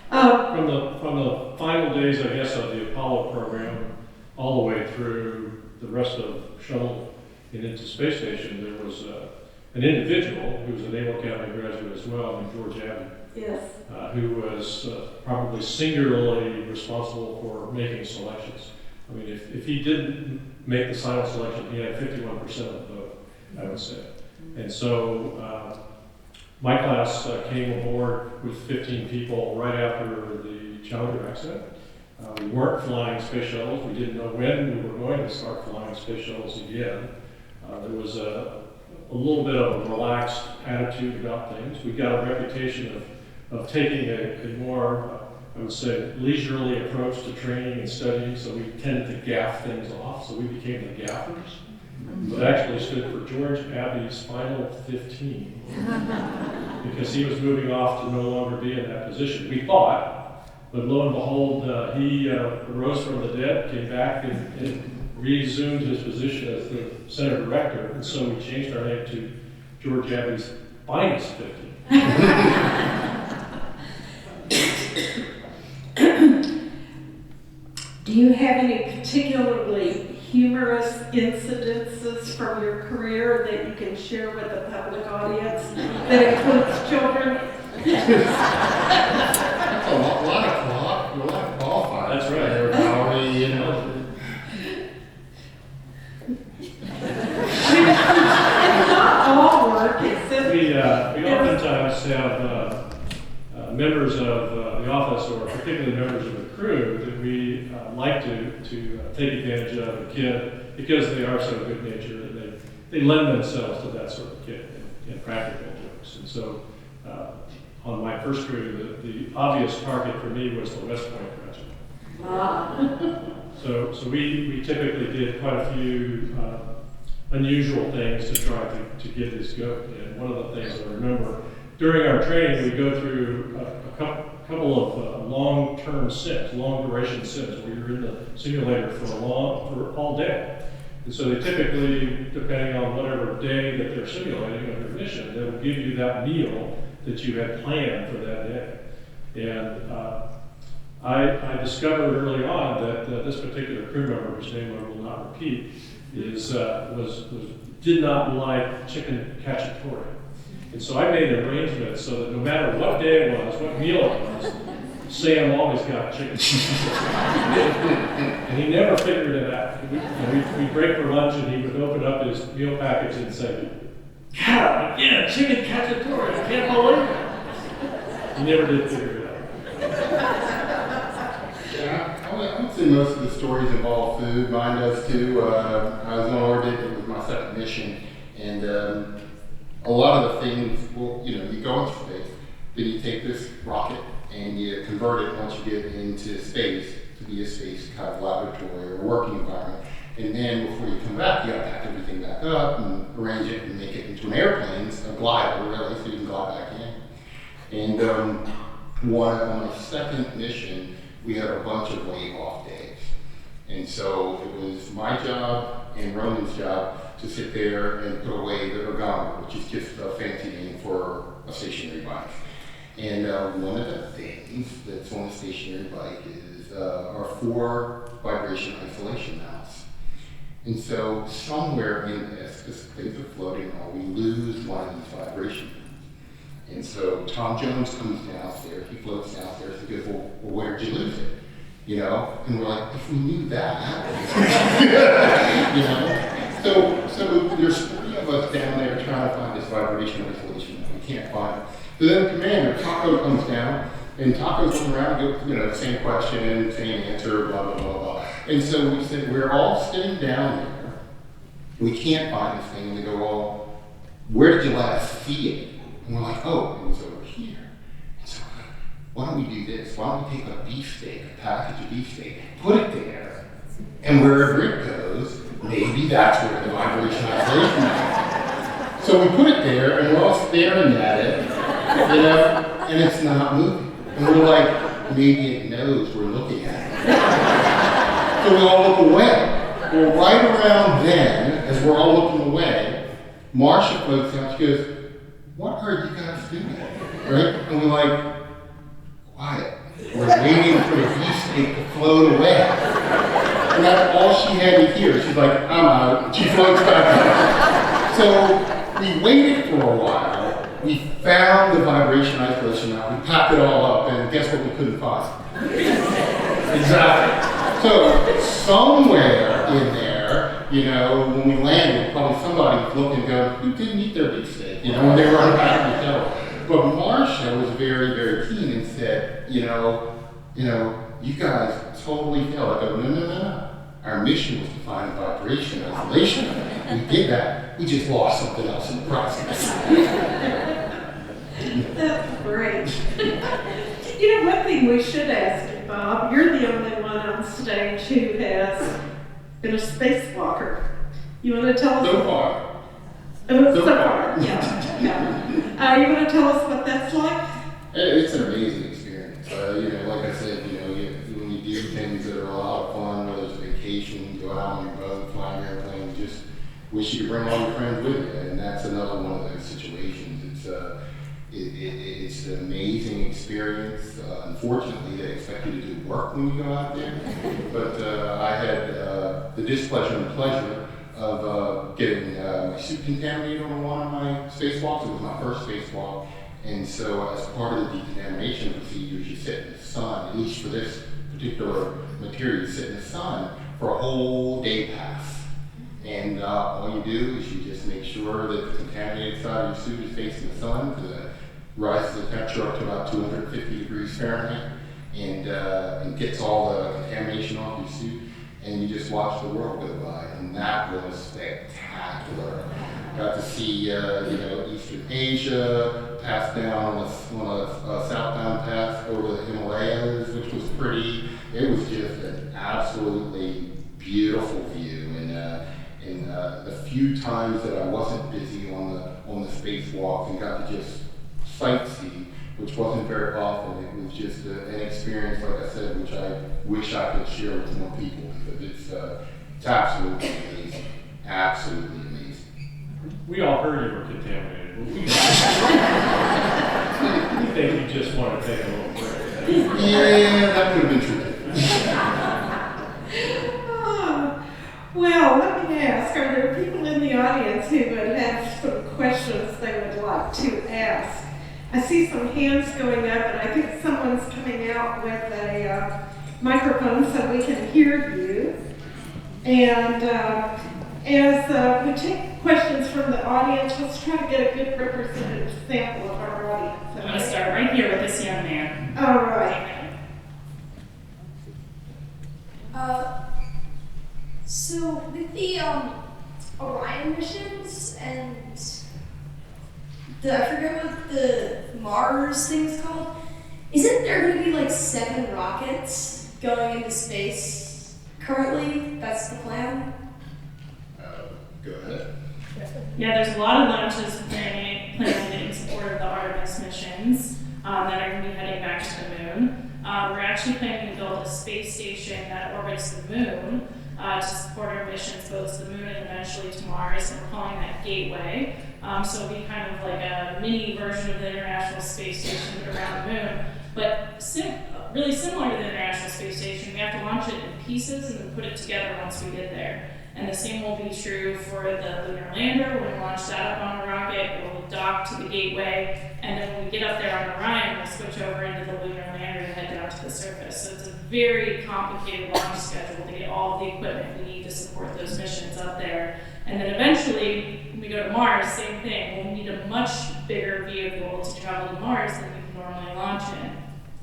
From the final days, I guess, of the Apollo program, all the way through the rest of shuttle and into space station, there was an individual who was a Naval Academy graduate as well, named George Abbey. Yes. Who was probably singularly responsible for making selections. I mean, if he didn't make the final selection, he had 51% of the vote, I would say. And so my class came aboard with 15 people right after the Challenger accident. We weren't flying space shuttles. We didn't know when we were going to start flying space shuttles again. There was a little bit of a relaxed attitude about things. We got a reputation of taking a more, I would say, leisurely approach to training and studying, so we tended to gaff things off, so we became the gaffers. It actually stood for George Abbey's Final 15, because he was moving off to no longer be in that position. We thought, but lo and behold, he rose from the dead, came back and resumed his position as the center director, and so we changed our name to George Abbey's Finest 15. Do you have any particularly humorous incidences from your career that you can share with the public audience that includes children? That's a lot of qualifiers. That's right. There, Valerie, It's not all work, except We oftentimes have members of the office, or particularly members of the crew, that we like to take advantage of a kid, because they are so good-natured, and they lend themselves to that sort of kid in practical jokes. And so on my first crew, the obvious target for me was the West Point graduate. So we typically did quite a few unusual things to try to get his goat. And one of the things I remember, during our training, we go through a couple of long-term sims, long-duration sims, where you're in the simulator for all day. And so they typically, depending on whatever day that they're simulating of your mission, they will give you that meal that you had planned for that day. And I discovered early on that this particular crew member, whose name I will not repeat, did not like chicken cacciatore. And so I made an arrangement so that no matter what day it was, what meal it was, Sam always got chicken. And he never figured it out. We'd break for lunch and he would open up his meal package and say, "God, again, chicken cacciatore, I can't believe it." He never did figure it out. Yeah, I would say most of the stories involve food. Mine does too. I was on orbit. It was my second mission, and a lot of the things. Well, you go into space, then you take this rocket and you convert it once you get into space to be a space kind of laboratory or working environment. And then before you come back, you have to pack everything back up and arrange it and make it into an airplane, a glider really, so you can glide back in. And on my second mission, we had a bunch of wave-off days. And so it was my job and Roman's job to sit there and put away the ergometer, which is just a fancy name for a stationary bike. And one of the things that's on a stationary bike is our 4 vibration isolation mounts. And so somewhere in this, because things are floating on, we lose one of these vibration mounts. And so Tom Jones comes downstairs, he floats downstairs, he goes, well, where'd you lose it? And we're like, if we knew that, So there's 3 of us down there trying to find this vibration isolation mount. We can't find it. So then the commander, Taco, comes down, and Taco's looking around and goes, same question, same answer, blah, blah, blah, blah. And so we said, we're all sitting down there, we can't find this thing, and they go, well, where did you last see it? And we're like, oh, it was over here. And so we're like, why don't we do this? Why don't we take a beefsteak, a package of beefsteak, put it there, and wherever it goes, maybe that's where the vibration isolation is. So we put it there, and we're all staring at it, and it's not moving. And we're like, maybe it knows we're looking at it. So we all look away. Well, right around then, as we're all looking away, Marcia floats out, she goes, what are you guys doing? Right? And we're like, quiet. We're waiting for the beefsteak to float away. And that's all she had to hear. She's like, I'm out. She floats back up. So we waited for a while. We found the vibration isolation mount. We packed it all up, and guess what we couldn't find? Exactly. So somewhere in there, when we landed, probably somebody was looking and going, who didn't eat their beefsteak? When they were unpacking the hotel. But Marcia was very, very keen and said, you guys totally failed. I go, no. Our mission was to find vibration isolation. We did that. We just lost something else in the process. That's great. One thing we should ask you, Bob, you're the only one on stage who has been a spacewalker. You want to tell us? So far. So far, yeah. You want to tell us what that's like? It's an amazing experience. Like I said, when you do things that are a lot of fun, whether it's a vacation, you go out on your boat, fly your airplane, you just wish you could bring all your friends with you. And that's another one of those situations. It's an amazing experience. Unfortunately, they expect you to do work when you go out there. But I had the displeasure and pleasure of getting my suit contaminated on one of my spacewalks. It was my first spacewalk. And so as part of the decontamination procedures, you sit in the sun, at least for this particular material, you sit in the sun for a whole day pass. And all you do is you just make sure that the contaminated side of your suit is facing the sun, because it rises the temperature up to about 250 degrees Fahrenheit, and gets all the contamination off your suit, and you just watch the world go by. And that was spectacular. Got to see Eastern Asia, pass down on a southbound pass over the Himalayas, which was pretty. It was just an absolutely beautiful view. And the few times that I wasn't busy on the spacewalk and got to just sightsee, which wasn't very often, it was just an experience, like I said, which I wish I could share with more people, because it's absolutely amazing, absolutely amazing. We all heard you were contaminated. We think you just want to take a little break. Yeah, that could have been tricky. Well, let me ask, are there people in the audience who would have some questions they would like to ask? I see some hands going up, and I think someone's coming out with a microphone so we can hear you. And as we take questions from the audience, let's try to get a good representative sample of our audience. I'm going to start right here with this young man. All right. So with the Orion missions and I forget what the Mars thing is called, isn't there going to be like 7 rockets going into space currently? That's the plan? Go ahead. Yeah, there's a lot of launches planned in support of the Artemis missions that are going to be heading back to the moon. We're actually planning to build a space station that orbits the moon to support our missions both to the moon and eventually to Mars, and we're calling that Gateway. So it'll be kind of like a mini version of the International Space Station but around the moon. But really similar to the International Space Station, we have to launch it in pieces and then put it together once we get there. And the same will be true for the lunar lander. We're going to launch that up on a rocket, it will dock to the Gateway, and then when we get up there on Orion, we'll switch over into the lunar lander and head down to the surface. So it's a very complicated launch schedule to get all the equipment we need to support those missions up there. And then eventually, when we go to Mars, same thing. We'll need a much bigger vehicle to travel to Mars than we can normally launch in.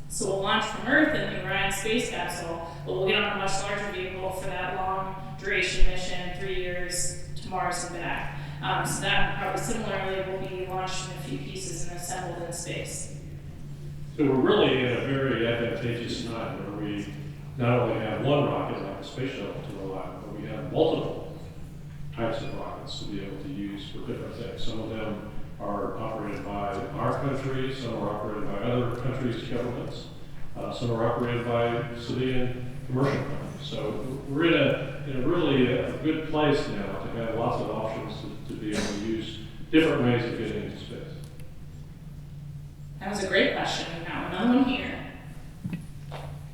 So we'll launch from Earth in the Orion space capsule, but we'll get on a much larger vehicle for that long duration mission, 3 years to Mars and back. So that probably similarly will be launched in a few pieces and assembled in space. So we're really in a very advantageous time where we not only have one rocket like the space shuttle to rely on, but we have multiple types of rockets to be able to use for different things. Some of them are operated by our country, some are operated by other countries' governments, some are operated by civilian commercial companies. So we're in a really good place now to have lots of options to be able to use different ways of getting into space. That was a great question. We have another one here.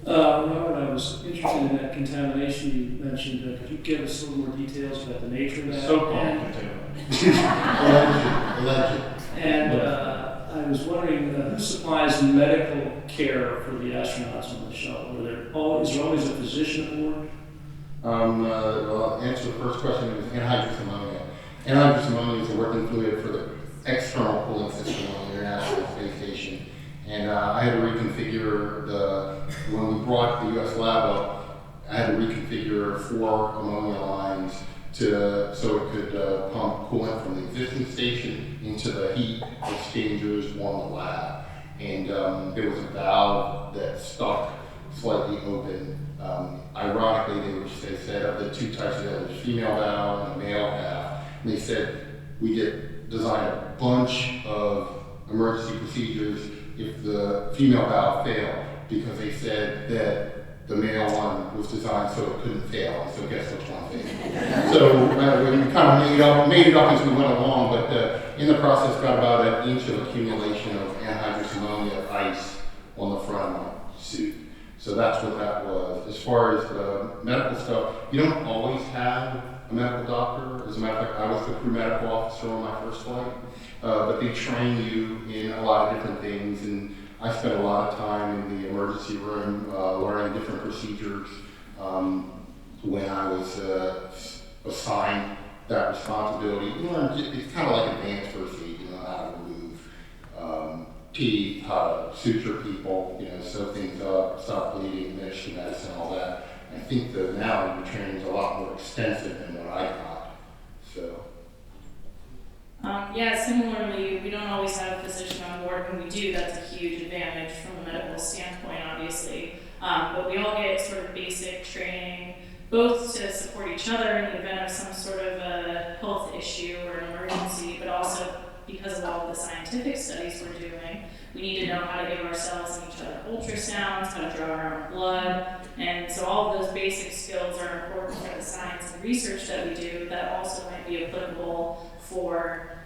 Robert, I was interested in that contamination you mentioned. Could you give us a little more details about the nature of that? So-called contamination. Alleged. And I was wondering who supplies medical care for the astronauts on the shuttle? Is there always a physician aboard? Well, I'll answer the first question. It was anhydrous ammonia. Anhydrous ammonia is a working fluid for the external cooling system on the International Space Station. And I had to reconfigure when we brought the US lab up, I had to reconfigure 4 ammonia lines so it could pump coolant from the existing station into the heat exchangers on the lab. And there was a valve that stuck slightly open. Ironically, they said of the 2 types of valve, there's female valve and a male valve. And they said we design a bunch of emergency procedures if the female valve failed, because they said that the male one was designed so it couldn't fail. So guess which one failed? So we kind of made it up as we went along, but in the process got about 1 inch of accumulation of anhydrous ammonia ice on the front of my suit. So that's what that was. As far as the medical stuff, you don't always have a medical doctor. As a matter of fact, I was the crew medical officer on my first flight, but they train you in a lot of different things, and I spent a lot of time in the emergency room learning different procedures when I was assigned that responsibility. You know, it's kind of like advanced first aid, you know, how to remove teeth, how to suture people, you know, sew things up, stop bleeding, administer medicine, all that. I think that now the training is a lot more extensive than what I got. So. Yeah, similarly, we don't always have a physician on board. When we do, that's a huge advantage from a medical standpoint, obviously. But we all get sort of basic training, both to support each other in the event of some sort of a health issue or an emergency, but also because of all of the scientific studies we're doing, we need to know how to give ourselves and each other ultrasounds, how to draw our own blood. And so all of those basic skills are important for the science and research that we do that also might be applicable for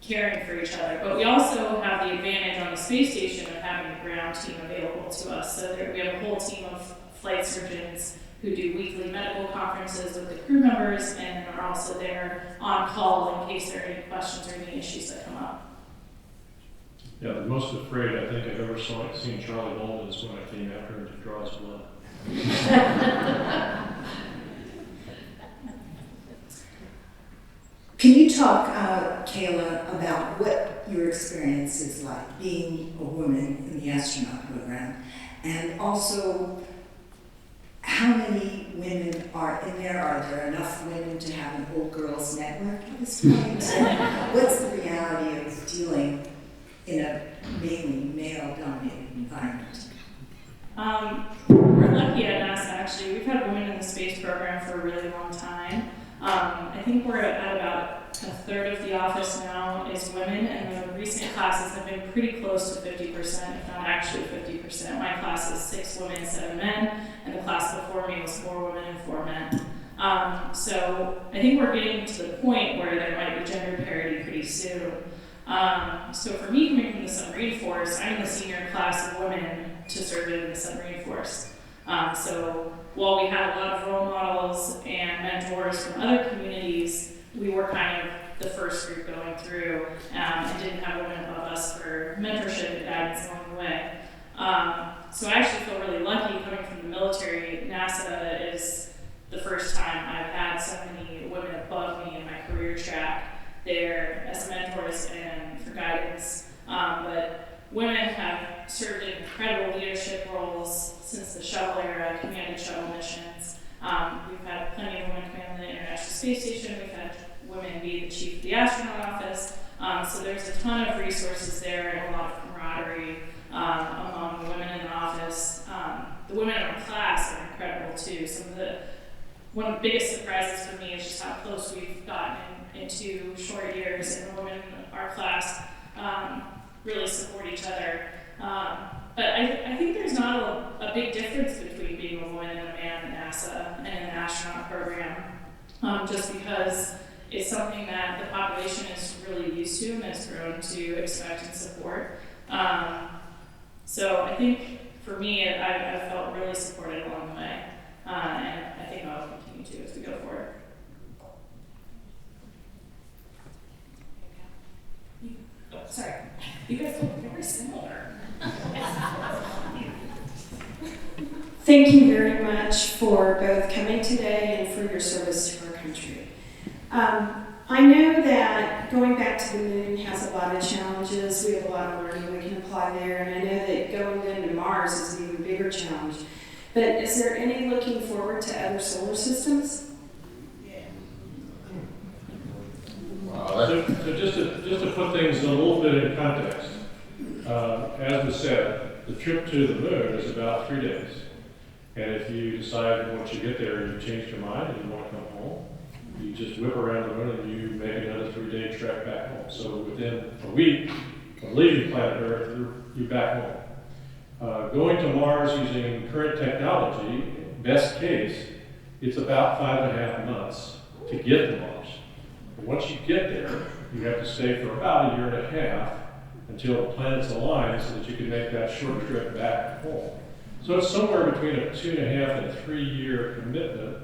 caring for each other. But we also have the advantage on the space station of having a ground team available to us. So we have a whole team of flight surgeons who do weekly medical conferences with the crew members and are also there on call in case there are any questions or any issues that come up. Yeah, the most afraid I think I've ever seen Charlie Bolden is when I came after him to draw his blood. Can you talk, Kayla, about what your experience is like being a woman in the astronaut program, and also how many women are in there? Are there enough women to have an old girls network at this point? What's the reality of dealing in a mainly male-dominated environment? We're lucky at NASA, actually. We've had women in the space program for a really long time. I think we're at about a third of the office now is women, and the recent classes have been pretty close to 50%, if not actually 50%. My class is 6 women, 7 men, and the class before me was 4 women and 4 men. So I think we're getting to the point where there might be gender parity pretty soon. So for me, coming from the submarine force, I'm in the senior class of women to serve in the submarine force. So while we had a lot of role models and mentors from other communities, we were kind of the first group going through and didn't have women above us for mentorship and guidance along the way. So I actually feel really lucky coming from the military. NASA is the first time I've had so many women above me in my career track there as mentors and for guidance. But women have served in incredible leadership roles since the shuttle era, commanded shuttle missions. We've had plenty of women command the International Space Station. We've had women be the chief of the astronaut office. So there's a ton of resources there and a lot of camaraderie among the women in the office. The women in our class are incredible too. One of the biggest surprises for me is just how close we've gotten in 2 short years, and the women in our class really support each other. But I think there's not a big difference between being a woman and a man in NASA and in the astronaut program, just because it's something that the population is really used to and has grown to expect and support. So I think for me, I felt really supported along the way, and I think I'll continue to as we go forward. Oh, sorry. You guys look very similar. Thank you very much for both coming today and for your service to our country. I know that going back to the moon has a lot of challenges. We have a lot of learning we can apply there, and I know that going then to Mars is an even bigger challenge. But is there any looking forward to other solar systems? So just to put things a little bit in context, as was said, the trip to the moon is about 3 days. And if you decide once you get there you change your mind and you want to come home, you just whip around the moon and you make another 3-day trek back home. So within a week of leaving planet Earth, you're back home. Going to Mars using current technology, best case, it's about 5.5 months to get to Mars. Once you get there, you have to stay for about 1.5 years until the planets align so that you can make that short trip back home. So it's somewhere between a 2.5 and 3 year commitment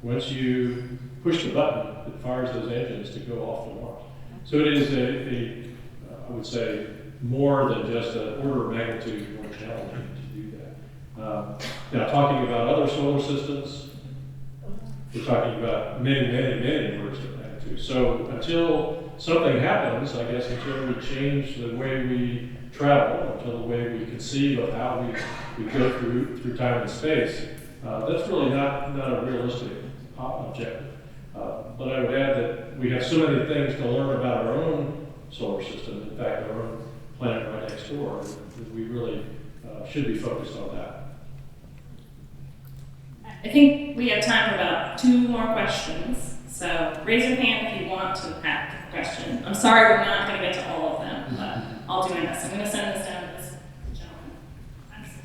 once you push the button that fires those engines to go off to Mars. So it is I would say, more than just an order of magnitude more challenging to do that. Now, talking about other solar systems, we're talking about many, many, many orders of magnitude. So until something happens, I guess until we change the way we travel, until the way we conceive of how we go through time and space, that's really not a realistic objective. But I would add that we have so many things to learn about our own solar system, in fact, our own planet right next door, that we really should be focused on that. I think we have time for about 2 more questions. So raise your hand if you want to ask a question. I'm sorry we're not going to get to all of them, but I'll do my best. I'm going to send this down to this gentleman. I'm so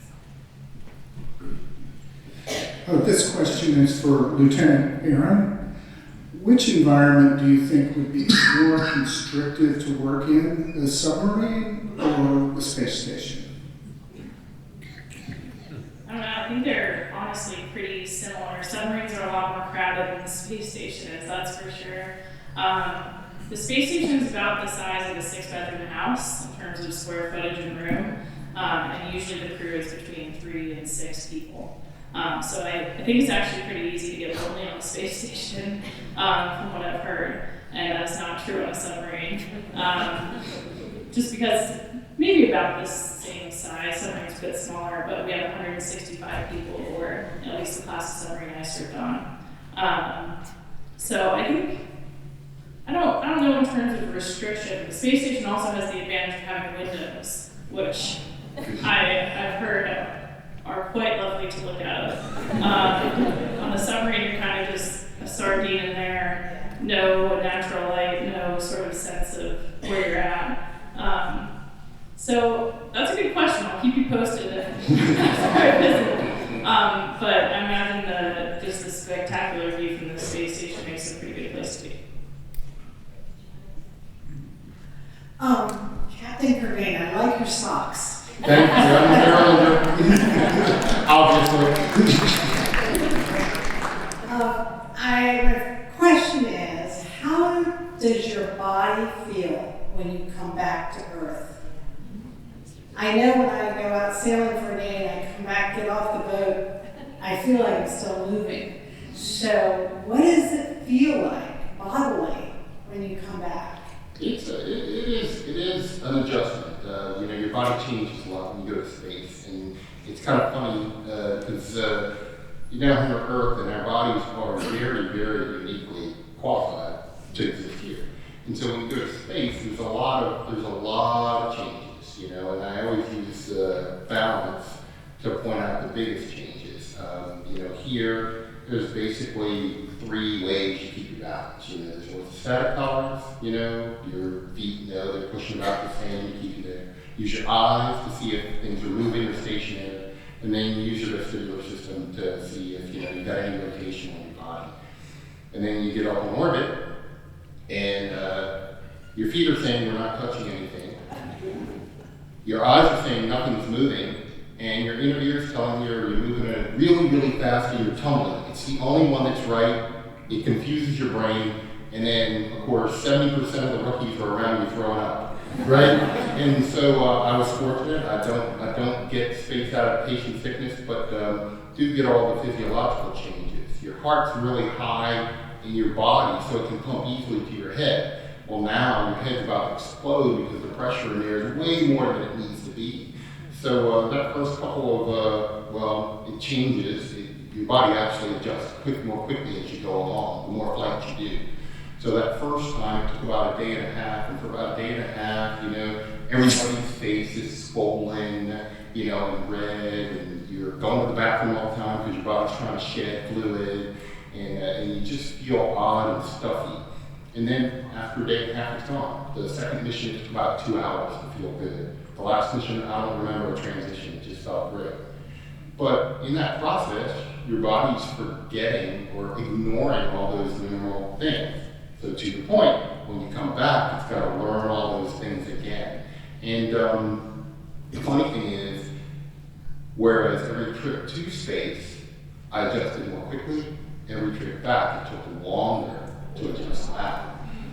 sorry. This question is for Lieutenant Aaron. which environment do you think would be more constrictive to work in, the submarine or the space station? I don't know, I think they're honestly pretty similar. Submarines are a lot more crowded than the space station is, that's for sure. The space station is about the size of a 6-bedroom house in terms of square footage and room, and usually the crew is between 3 and 6 people. So I think it's actually pretty easy to get lonely on the space station, from what I've heard, and that's not true on a submarine. Just because maybe about the same size, submarine's a bit smaller, but we have 165 people aboard, at least the class of submarine I served on. So I think, I don't know in terms of restriction. The space station also has the advantage of having windows, which I've heard are quite lovely to look at. On the submarine, you're kind of just a sardine in there, no natural light, no sort of sense of where you're at. So that's a good question. I'll keep you posted after I visit. But I imagine just the spectacular view from the space station makes it a pretty good place to be. Captain Curvain, I like your socks. Thank you, I'm obviously. My question is, how does your body feel when you come back to Earth? I know when I go out sailing for a day and I come back, get off the boat, I feel like I'm still moving. So what does it feel like bodily when you come back? It is an adjustment. Your body changes a lot when you go to space, and it's kind of funny because you're down here on Earth, and our bodies are very, very uniquely qualified to exist here. And so when you go to space, there's a lot of changes, and I always use balance to point out the biggest changes. Here there's basically 3 ways you keep your balance. There's orthostatic tolerance, your feet they're pushing about the same to keep you there. Use your eyes to see if things are moving or stationary, and then use your vestibular system to see if you got any rotation on your body. And then you get up in orbit, and your feet are saying you're not touching anything. Your eyes are saying nothing's moving, and your inner ear is telling you you're moving it really, really fast and you're tumbling. It's the only one that's right. It confuses your brain, and then, of course, 70% of the rookies are around you throwing up, right? And so I was fortunate. I don't get spaced out of patient sickness, but do get all the physiological changes. Your heart's really high in your body, so it can pump easily to your head. Well, now your head's about to explode because the pressure in there is way more than it needs to be. So that first couple of, it changes. Your body actually adjusts more quickly as you go along, the more flights you do. So that first time, it took about a day and a half, and for about a day and a half, everybody's face is swollen, and red, and you're going to the bathroom all the time because your body's trying to shed fluid, and you just feel odd and stuffy. And then after a day and a half, it's gone. The second mission took about 2 hours to feel good. The last mission, I don't remember a transition, it just felt great. But in that process, your body's forgetting or ignoring all those normal things. So to the point, when you come back, it's got to learn all those things again. And the funny thing is, whereas every trip to space, I adjusted more quickly, every trip back, it took longer to adjust back.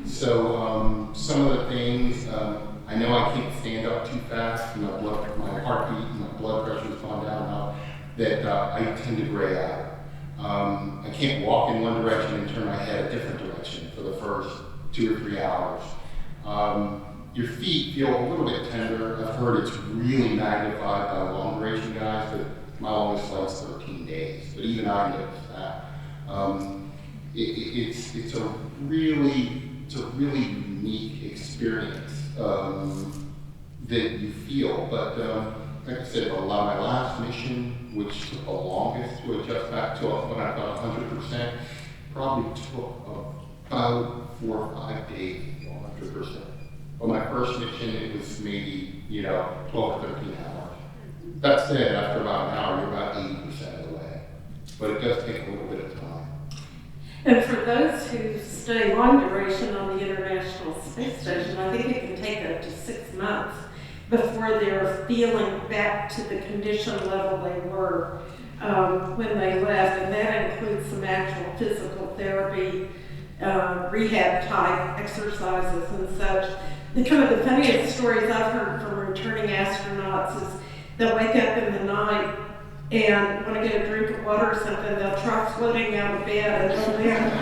So some of the things, I know I can't stand up too fast, my heartbeat and my blood pressure has gone down enough that I tend to gray out. I can't walk in one direction and turn my head a different direction for the first 2 or 3 hours. Your feet feel a little bit tender. I've heard it's really magnified by long duration guys, but my longest flight's 13 days. But even I noticed that. It's a really unique experience that you feel. But like I said, my last mission, which took the longest to adjust back to when I got 100%, probably took about 4 or 5 days to 100%. But my first mission, it was maybe 12 or 13 hours. That said, after about an hour, you're about 80% of the way. But it does take a little bit of time. And for those who stay long duration on the International Space Station. I think it can take up to 6 months before they're feeling back to the condition level they were when they left, and that includes some actual physical therapy, rehab type exercises and such. The funniest stories I've heard from returning astronauts is they'll wake up in the night and want to get a drink of water or something, they'll try floating out of bed and go down on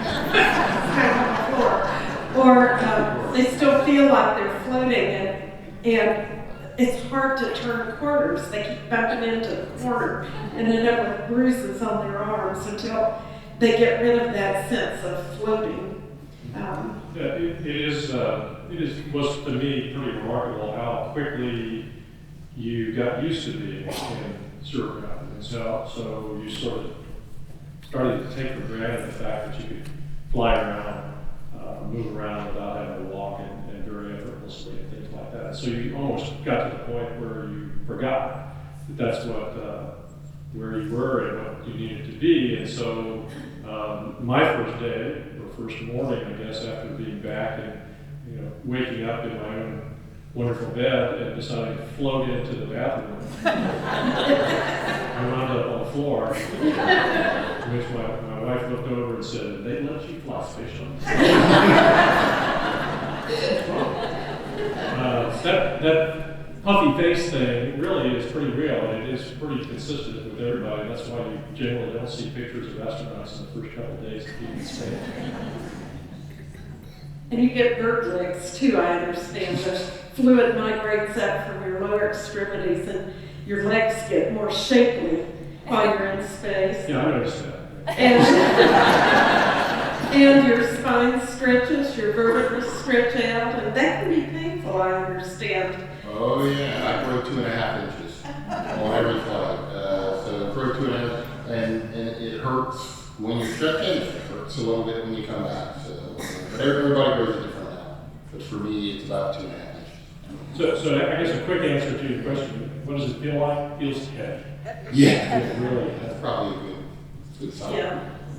the floor. Or they still feel like they're floating, and it's hard to turn corners. They keep bumping into the corner and end up with bruises on their arms until they get rid of that sense of floating. It was to me pretty remarkable how quickly you got used to being in zero gravity. And so you sort of started to take for granted the fact that you could fly around, move around without having to walk and very effortlessly and things like that. So you almost got to the point where you forgot that that's where you were and what you needed to be. And so my first day, or first morning, I guess, after being back and waking up in my own wonderful bed and deciding to float into the bathroom, I wound up on the floor, in which my wife looked over and said, "They let you fly space shuttle." That puffy face thing really is pretty real, and it is pretty consistent with everybody. That's why you generally don't see pictures of astronauts in the first couple of days of being in space. And you get bird legs too, I understand. The fluid migrates up from your lower extremities and your legs get more shapely while you're in space. Yeah, I noticed that. And your spine stretches, your vertebrae stretch out, and that can be painful, I understand. Oh yeah, I grow 2.5 inches on every flight. So grow 2.5, and it hurts when you're stretching. It hurts a little bit when you come back. So, but everybody grows a different amount. But for me, it's about 2.5 inches. So I guess a quick answer to your question: what does it feel like? It feels heavy. Yeah, It really. that's probably a good sign.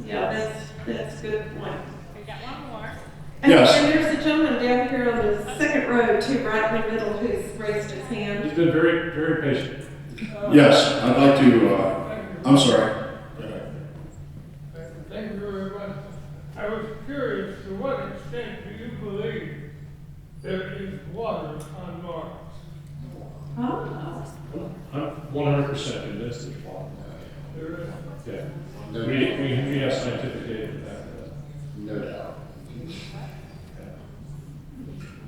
Yeah, that's a good point. We got one more. And, Yes. and there's a gentleman down here on the second row, too, right in the middle, who's raised his hand. He's been very, very patient. Yes, I'd like to, I'm sorry. Thank you very much. I was curious, to what extent do you believe there is water on Mars? Oh. I'm 100% convinced there's water. There is. Yeah. We have scientific data for that. No doubt.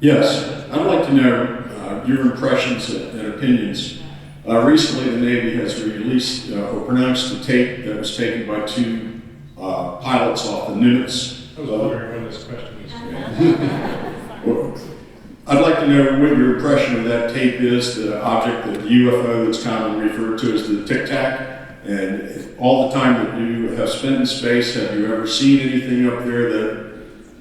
Yes, I'd like to know your impressions and opinions. Recently, the Navy has released or pronounced a tape that was taken by 2 pilots off the Nimitz. I was wondering when this question was. I'd like to know what your impression of that tape is, the object, the UFO that's commonly referred to as the Tic Tac. And all the time that you have spent in space, have you ever seen anything up there that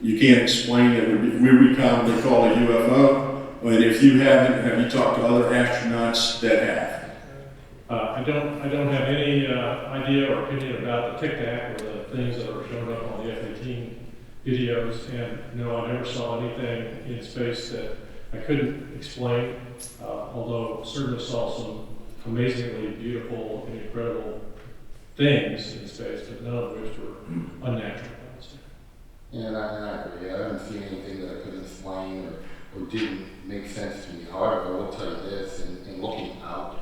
you can't explain that we commonly call a UFO? And if you haven't, have you talked to other astronauts that have? I don't have any idea or opinion about the Tic Tac or the things that are shown up on the F-18 videos, and no, I never saw anything in space that I couldn't explain, although certainly saw some amazingly beautiful and incredible things in space, but none of which were unnatural. And I agree. I haven't seen anything that I couldn't explain or didn't make sense to me. However, I will tell you this, in looking out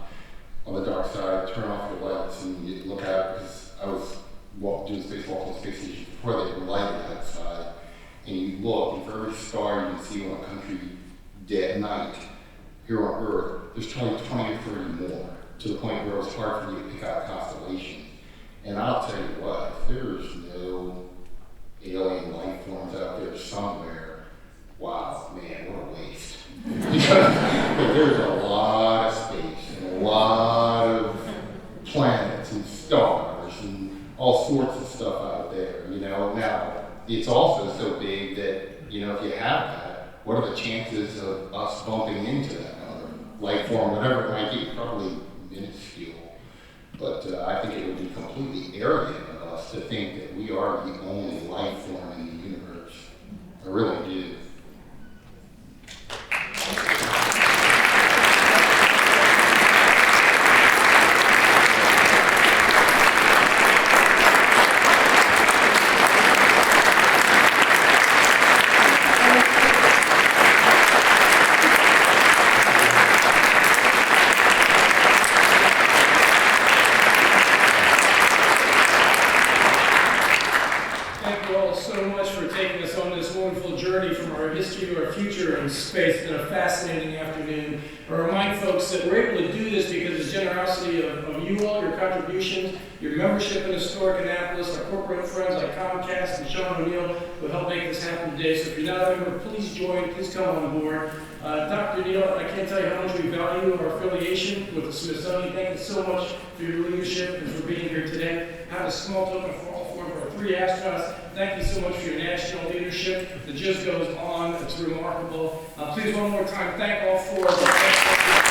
on the dark side, turn off your lights and you look out, because I was doing spacewalk on the space station before they were lighted outside, and you look, and for every star you can see on a country dead night here on Earth, there's 20 or 30 more, to the point where it was hard for you to pick out a constellation. And I'll tell you what, if there's no alien life forms out there somewhere, wow, man, what a waste. Because there's a lot of space and a lot of planets and stars and all sorts of stuff out there, Now, it's also so big that, if you have that, what are the chances of us bumping into that other life form, whatever it might be? Probably minuscule. But I think it would be completely arrogant of us to think that we are the only life form in the universe. I really did. Thank you all so much for taking us on this wonderful journey from our history to our future in space. It's been a fascinating afternoon. I remind folks that we're able to do this because of the generosity of you all, your contributions, your membership in Historic Annapolis, our corporate friends like Comcast and Sean O'Neill who helped make this happen today. So if you're not a member, please join, please come on board. Dr. Neal, I can't tell you how much we value our affiliation with the Smithsonian. Thank you so much for your leadership and for being here today. I have a small token for our 3 astronauts. Thank you so much for your national leadership. It just goes on. It's remarkable. Please, one more time, thank all 4 of us.